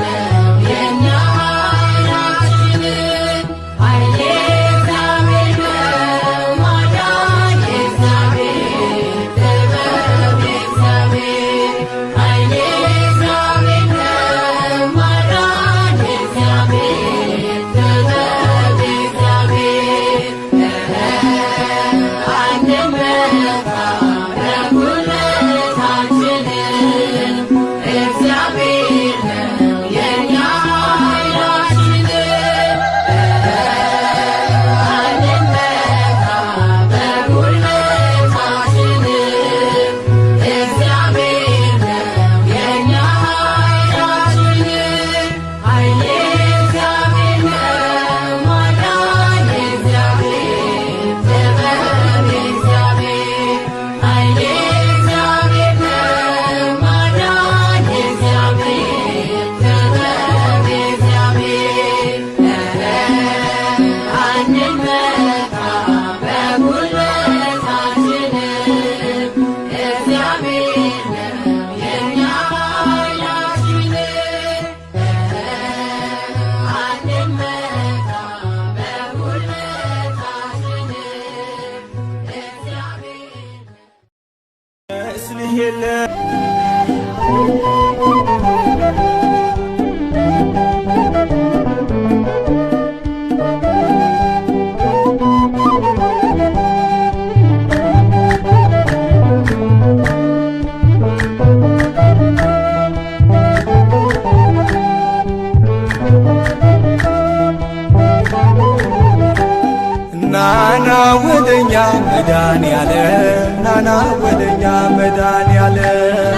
መድኃኔዓለም ናና ወደኛ መድኃኔዓለም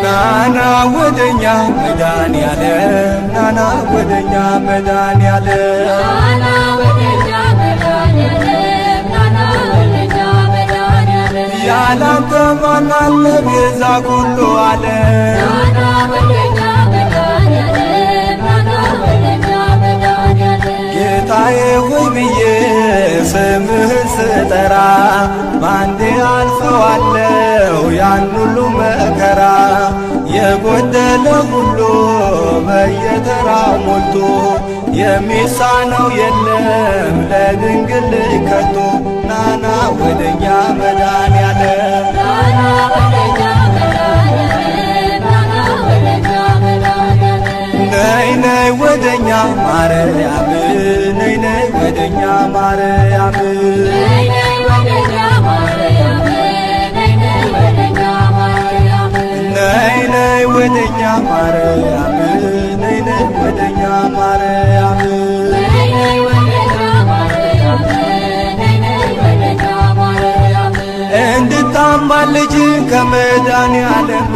ናና ወደኛ መድኃኔዓለም ናና ወደኛ መድኃኔዓለም ያላንተ ማን አለ ቤዛ ኩሉ ዓለም ጌታዬ ሆይ ብዬ ስምህን ስጠራ ባንዴ አልፈዋለው ያን ሁሉ መከራ የጎደለ ሁሉ በየተራ ሞልቶ የሚሳነው የለም ለድንግል ከቶ ናና ወደኛ መድኃኔዓለም ነይ ነይ ወደኛ ማርያም ነይ ነይ ወደኛ ማርያም ነይ ነይ ወደኛ ማርያም ነይ ነይ ወደኛ ማርያም ነይ ነይ ወደኛ ማርያም ነይ ነይ ወደኛ ማርያም እንድታማልጅ ከመድኃኔዓለም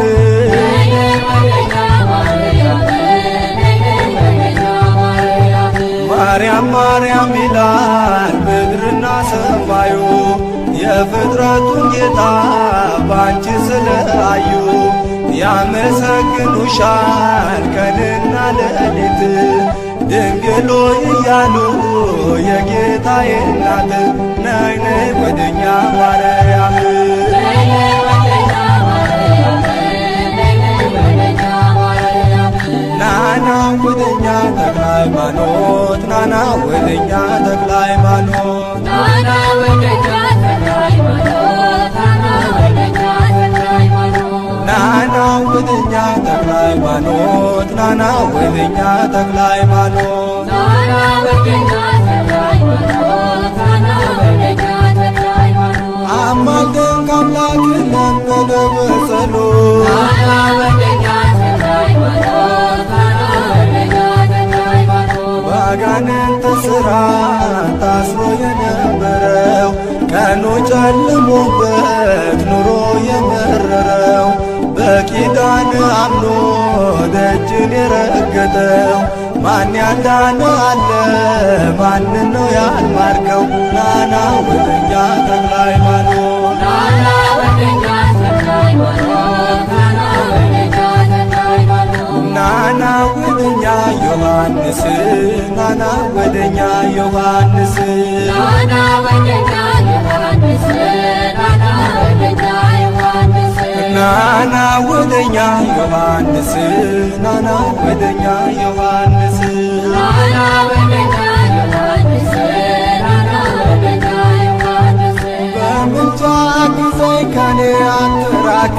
ማርያም ማርያም ይላል ምድርና ሰማዩ የፍጥረቱን ጌታ ባንቺ ስለአዩ ያመሰግኑሻል ቀንና ሌሊት ድንግል ሆይ እያሉ የጌታዬ እናት ነይ ነይ ወደኛ ማርያም ናና ወደኛ ተክለ ሃይማኖት ናና ወደኛ ተክለ ሃይማኖት ናና ወደኛ ተክለ ሃይማኖት ናና ወደኛ ተክለ ሃይማኖት ናና ወደኛ ተክለ ሃይማኖት አማልደን ከአምላክ ለመነ በጸሎት ባጋንንት ሥራ ታስሮ የነበረው ቀኑ ጨልሞበት ኑሮ የመረረው በኪዳን አምኖ ደጅን የረገጠው ማን ያዳነ አለ ማንን ነው ያልማርከው ናና ወደኛ ተክለ ሃይማኖት ናና ወደኛ ተክለ ሃይማኖት ናና ወደኛ ዮሐንስ ናና ወደኛ ዮሐንስ ናና ወደኛ ዮሐንስ ናና ወደኛ ዮሐንስ ናና ወደኛ ዮሐንስ ናና ወደኛ ዮሐንስ በምልጃ ጊዜይ ከኔ አትራቅ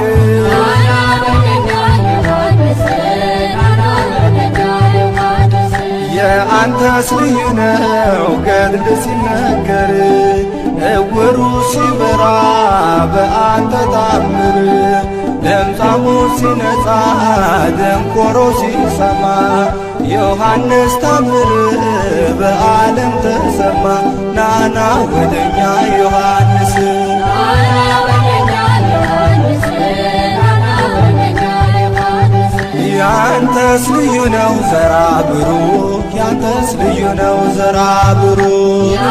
የአንተስ ልዩ ነው ገድል ሲነገር እውሩ ሲበራ በአንተ ታምር ለምጻሙ ሲነጻ ደንቆሮ ሲሰማ ዮሐንስ ታምር በዓለም ተሰማ ናና ወደኛ ዮሐንስ ያንተስ ልዩ ነው ዘራ ብሩክ ያንተስ ልዩ ነው ዘራ ብሩክ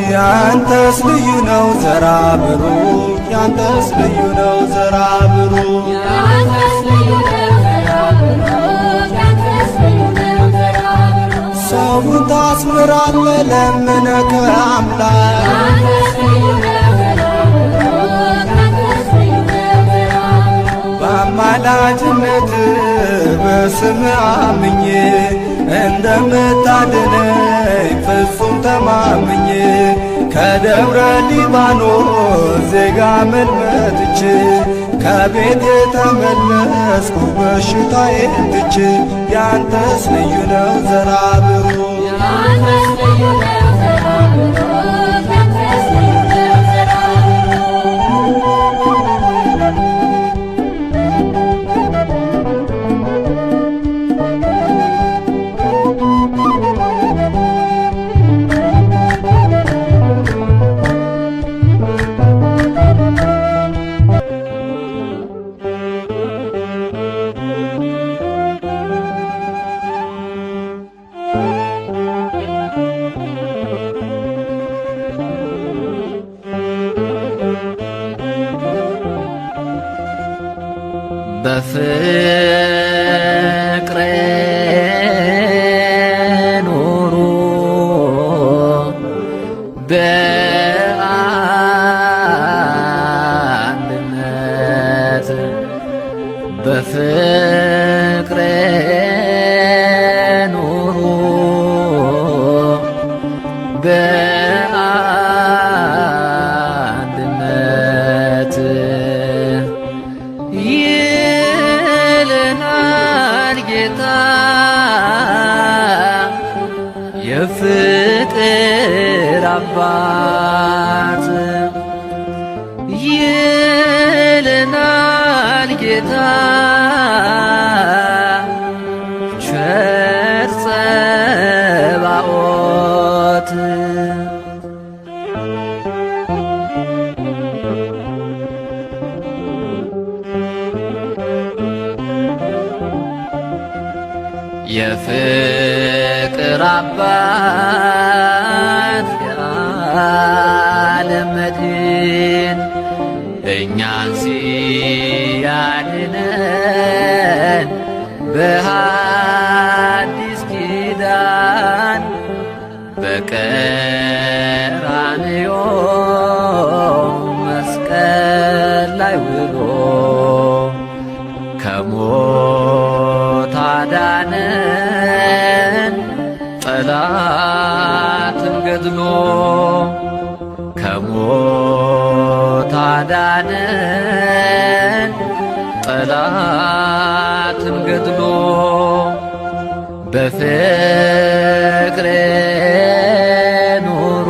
ያንተስ ልዩ ነው ዘራ ብሩክ ያንተስ ልዩ ነው ዘራ ብሩክ ሰውን ታስምራለ ለምነ ከአምላክ በአማላጅነት በስም አምኜ እንደምታድነኝ ፍጹም ተማምኜ ከደብረ ሊባኖስ ዜጋ መልመጥቼ ከቤት የተመለስኩ በሽታዬን ትቼ ያንተስ ልዩ ነው ዘራ ብሩክ
በፍቅር ኑሩ በአንድነት በፍቅር ኑሩ በአንድነት ይለናል ጌታ የፍቅር አባት ይለናል ጌታ ቸር ጸባኦት የፍቅር አባት የዓለም መድን እኛን ሲያድነን በሐዲስ ኪዳን በቀራንዮ መስቀል ላይ ውሎ ከሞት አዳነን ጠላትን ገድሎ ከሞት አዳነን ጠላትን ገድሎ በፍቅር ኑሩ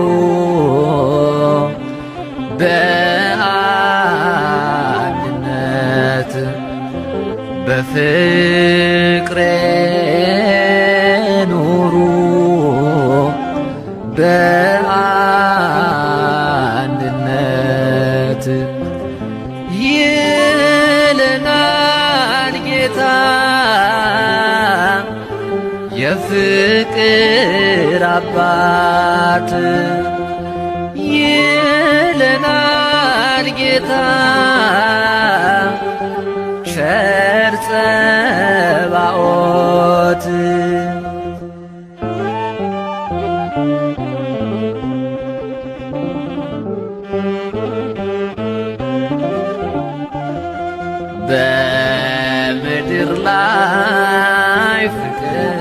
በአንድነት በፍቅር ኑሩ በአንድነት ይለናል ጌታ የፍቅር አባት ይለናል ጌታ ቸር ጸባኦት በምድር ላይ ፍቅር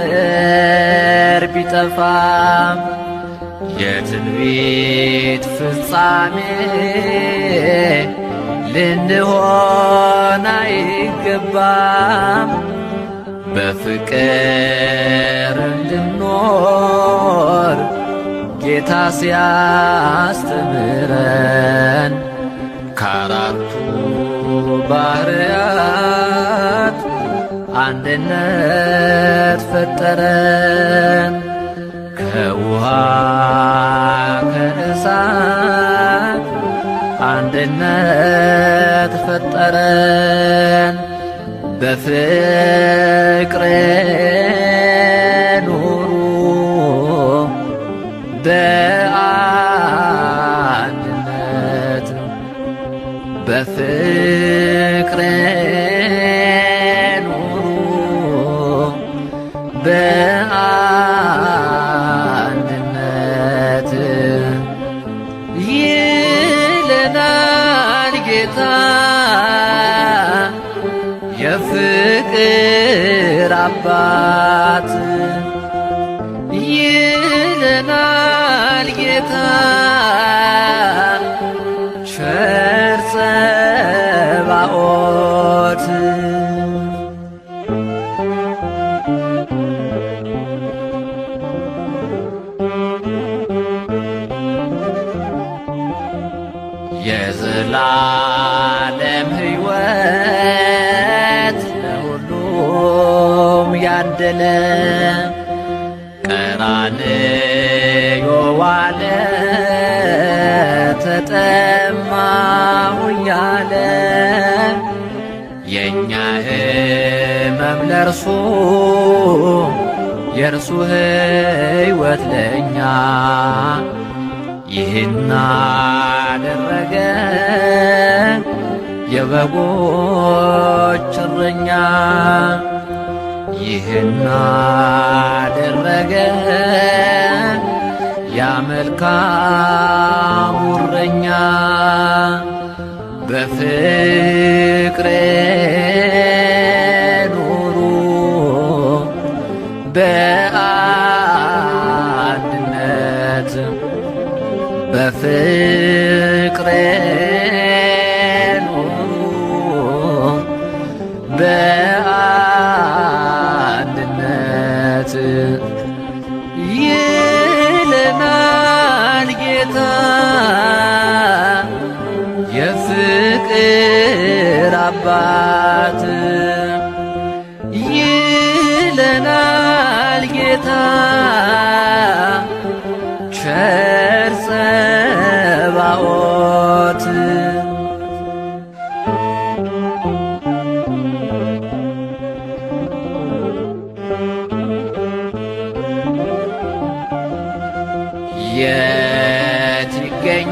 ቢጠፋም የትንቢት ፍጻሜ ልንሆን አይገባም። በፍቅር እንድኖር ጌታ ሲያስተምረን ከአራቱ ባህርያት አንድነት ፈጠረን። ከውሃ ከእሳት አንድነት ፈጠረን። በፍቅር ኑሩ በአንድነት በፍቅር ኑሩ በአንድነት ይለናል ጌታ የፍቅር አባት ይለናል ጌታ ቸር ጸባኦት የዘላለም ሕይወት ለሁሉም ያደለ ቀራንዮ ዋለ ተጠማሁ እያለ የእኛ ሕመም ለእርሱ የእርሱ ሕይወት ለእኛ ይህን አደረገ የበጎች እረኛ ይህን አደረገ ያ መልካሙ እረኛ በፍቅር ኑሩ በአንድነት በፍቅር ኑሩ በአንድነት ይለናል ጌታ የፍቅር አባት ይለናል ጌታ ቸር ጸባዖት የት ይገኛል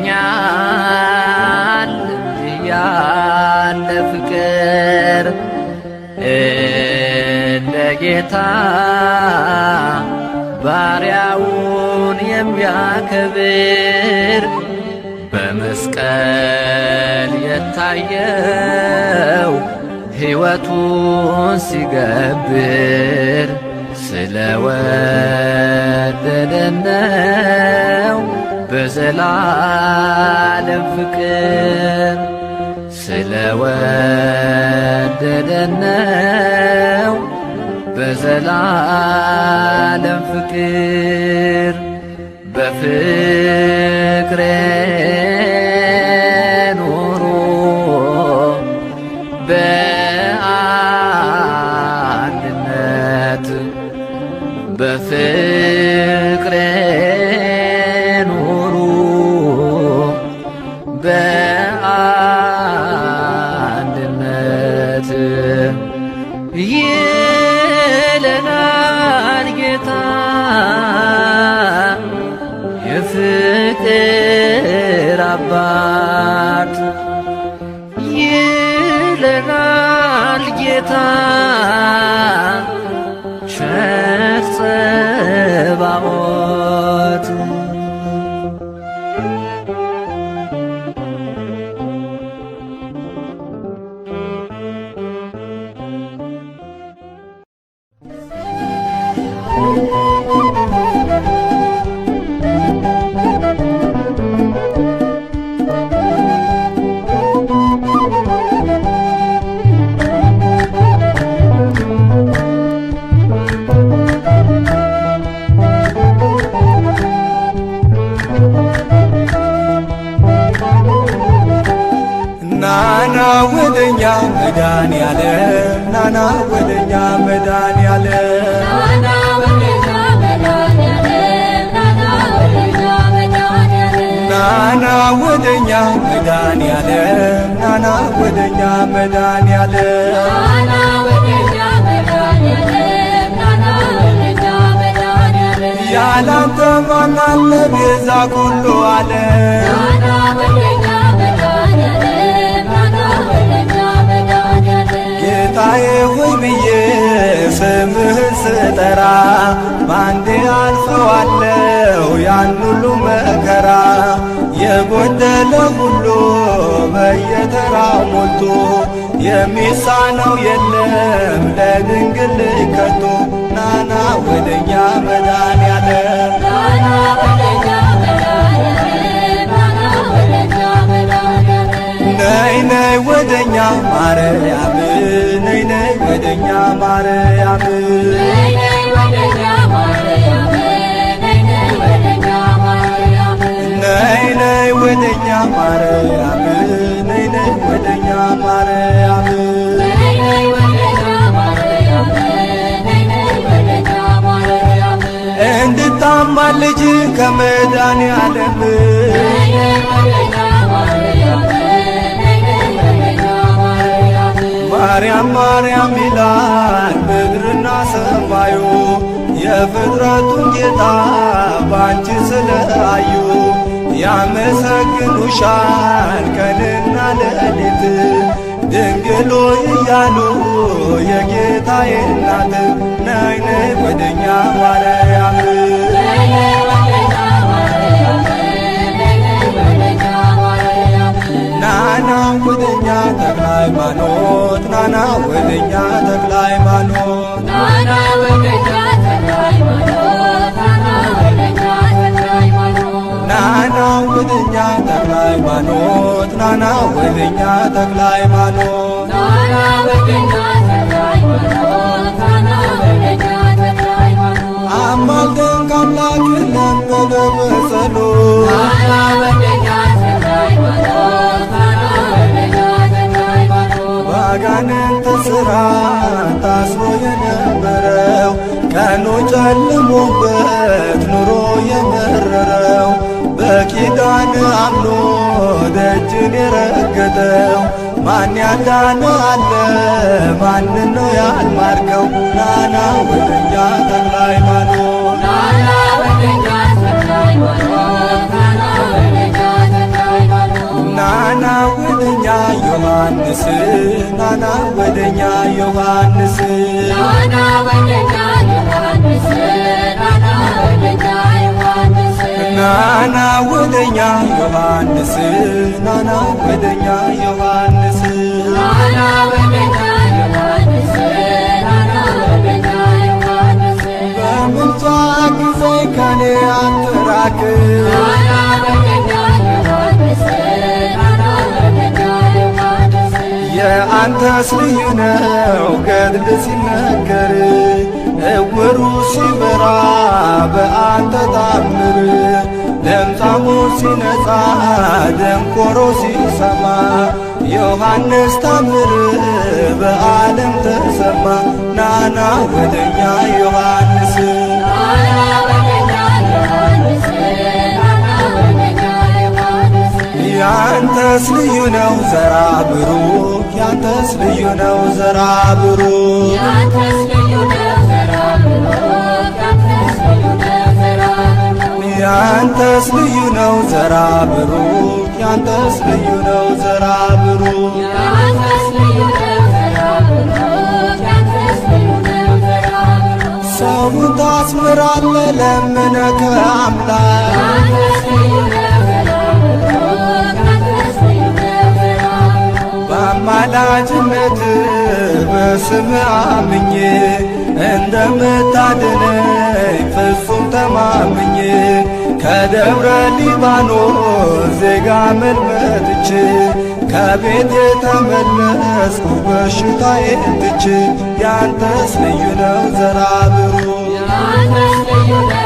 ያለ ፍቅር እንደ ጌታ ባሪያውን የሚያከብር በመስቀል የታየው ሕይወቱን ሲገብር ስለወደደን ነው በዘላለም ፍቅር ስለወደደን ነው በዘላለም ፍቅር በፍቅር ኑሩ በአንድነት በፍቅር ኑሩ በአንድነት ይለናል ጌታ የፍቅር አባት ይለናል ጌታ ቸር ጸባዖት
ናና ወደኛ መድኃኔዓለም ናና ወደኛ መድኃኔዓለም
ናና ወደኛ መድኃኔዓለም ናና ወደኛ መድኃኔዓለም
ናና ወደኛ መድኃኔዓለም ናና ወደኛ መድኃኔዓለም
ናና ወደኛ መድኃኔዓለም
ያላንተ ማን አለ ቤዛ ኩሉ ዓለም
ናና ወደኛ
ጌታዬ ሆይ ብዬ ስምህን ስጠራ ባንዴ አልፈዋለሁ ያን ሁሉ መከራ የጎደለ ሁሉ በየተራው ሞልቶ የሚሳነው የለም ለድንግል ከቶ ናና ወደኛ መድኃኔዓለም
ናና ወደኛ መድኃኔዓለም ናና ወደኛ መድኃኔዓለም
ነይ ነይ ወደኛ ማርያም ነይ ነይ ወደኛ ማርያም
ነይ ነይ ወደኛ ማርያም ነይ ነይ ወደኛ ማርያም
ነይ ነይ ወደኛ ማርያም ነይ ነይ ወደኛ ማርያም
ነይ ነይ ወደኛ ማርያም ነይ ነይ ወደኛ ማርያም
እንድታማልጅ ከመድኃኔዓለም
ነይ ነይ ወደኛ ማርያም
ማርያም ማርያም ይላል ምድርና ሰማዩ የፍጥረቱን ጌታ ባንቺ ስለአዩ ያመሰግኑሻል ቀንና ሌሊት ድንግሎ እያሉ የጌታዬ እናት ነይ ነይ ወደኛ ማርያም ናና ወደኛ ተክለ ሃይማኖት ናና ወደኛ ተክለ ሃይማኖት
ናና ወደኛ ተክለ ሃይማኖት
ናና ወደኛ ተክለ ሃይማኖት ናና ወደኛ ተክለ ሃይማኖት
ናና ወደኛ ተክለ ሃይማኖት ናና ወደኛ ተክለ ሃይማኖት
አማልደን ከአምላክ ለመነ በጸሎት
ናና ወደኛ ተክለ ሃይማኖት ናና ወደኛ ተክለ ሃይማኖት
ባጋንንት ሥራ ታስሮ የነበረው ቀኑ ጨልሞበት ኑሮ የመረረው በኪዳን አምኖ ደጅን የረገጠው ማን ያዳነ አለ ማንን ነው ያልማርከው ናና ወደኛ ተክለ ሃይማኖት
ናና ወደኛ ተክለ ሃይማኖት ናና ወደኛ ተክለ ሃይማኖት
ናና ወደኛ ዮሐንስ ናና ወደኛ ዮሐንስ
ናና ወደኛ ዮሐንስ ናና ወደኛ ዮሐንስ
ናና ወደኛ ዮሐንስ ናና ወደኛ ዮሐንስ
ናና ወደኛ ዮሐንስ ናና ወደኛ ዮሐንስ
በምልጃ ጊዜኝ ከኔ አትራቅ
ናና ወደኛ ዮሐንስ ናና ወደኛ ዮሐንስ
የአንተስ ልዩ ነው ገድል ሲነገር እውሩ ሲበራ በአንተ ታምር ለምጻሙ ሲነጻ ደንቆሮ ሲሰማ ዮሐንስ ታምር በዓለም ተሰማ ናና ወደኛ ዮሐንስ
ናና ወደኛ ዮሐንስ ናና ወደኛ ዮሐንስ
ያንተስ ልዩ ነው ዘራ ብሩክ ያንተስ ልዩ ነው ዘራ ብሩክ
ያንተስ ልዩ ነው ዘራ ብሩክ ያንተስ ልዩ ነው ዘራ ብሩክ
ያንተስ ልዩ ነው ዘራ ብሩክ ያንተስ ልዩ ነው ዘራ ብሩክ
ያንተስ ልዩ ነው ዘራ ብሩክ ያንተስ ልዩ ነው ዘራ ብሩክ
ሰውን ታስምራለ ለምነ ከአምላክ
ያንተስ ልዩ ነው ዘራ ብሩክ ያንተስ ልዩ ነው ዘራ ብሩክ
በአማላጅነት በስም አምኜ እንደምታድነኝ ፍጹም ተማምኜ ከደብረ ሊባኖስ ዜጋ መልመጥቼ ከቤት የተመለስኩ በሽታዬን ትቼ ያንተስ ልዩ ነው ዘራ ብሩክ
ያንተስ ልዩ ነው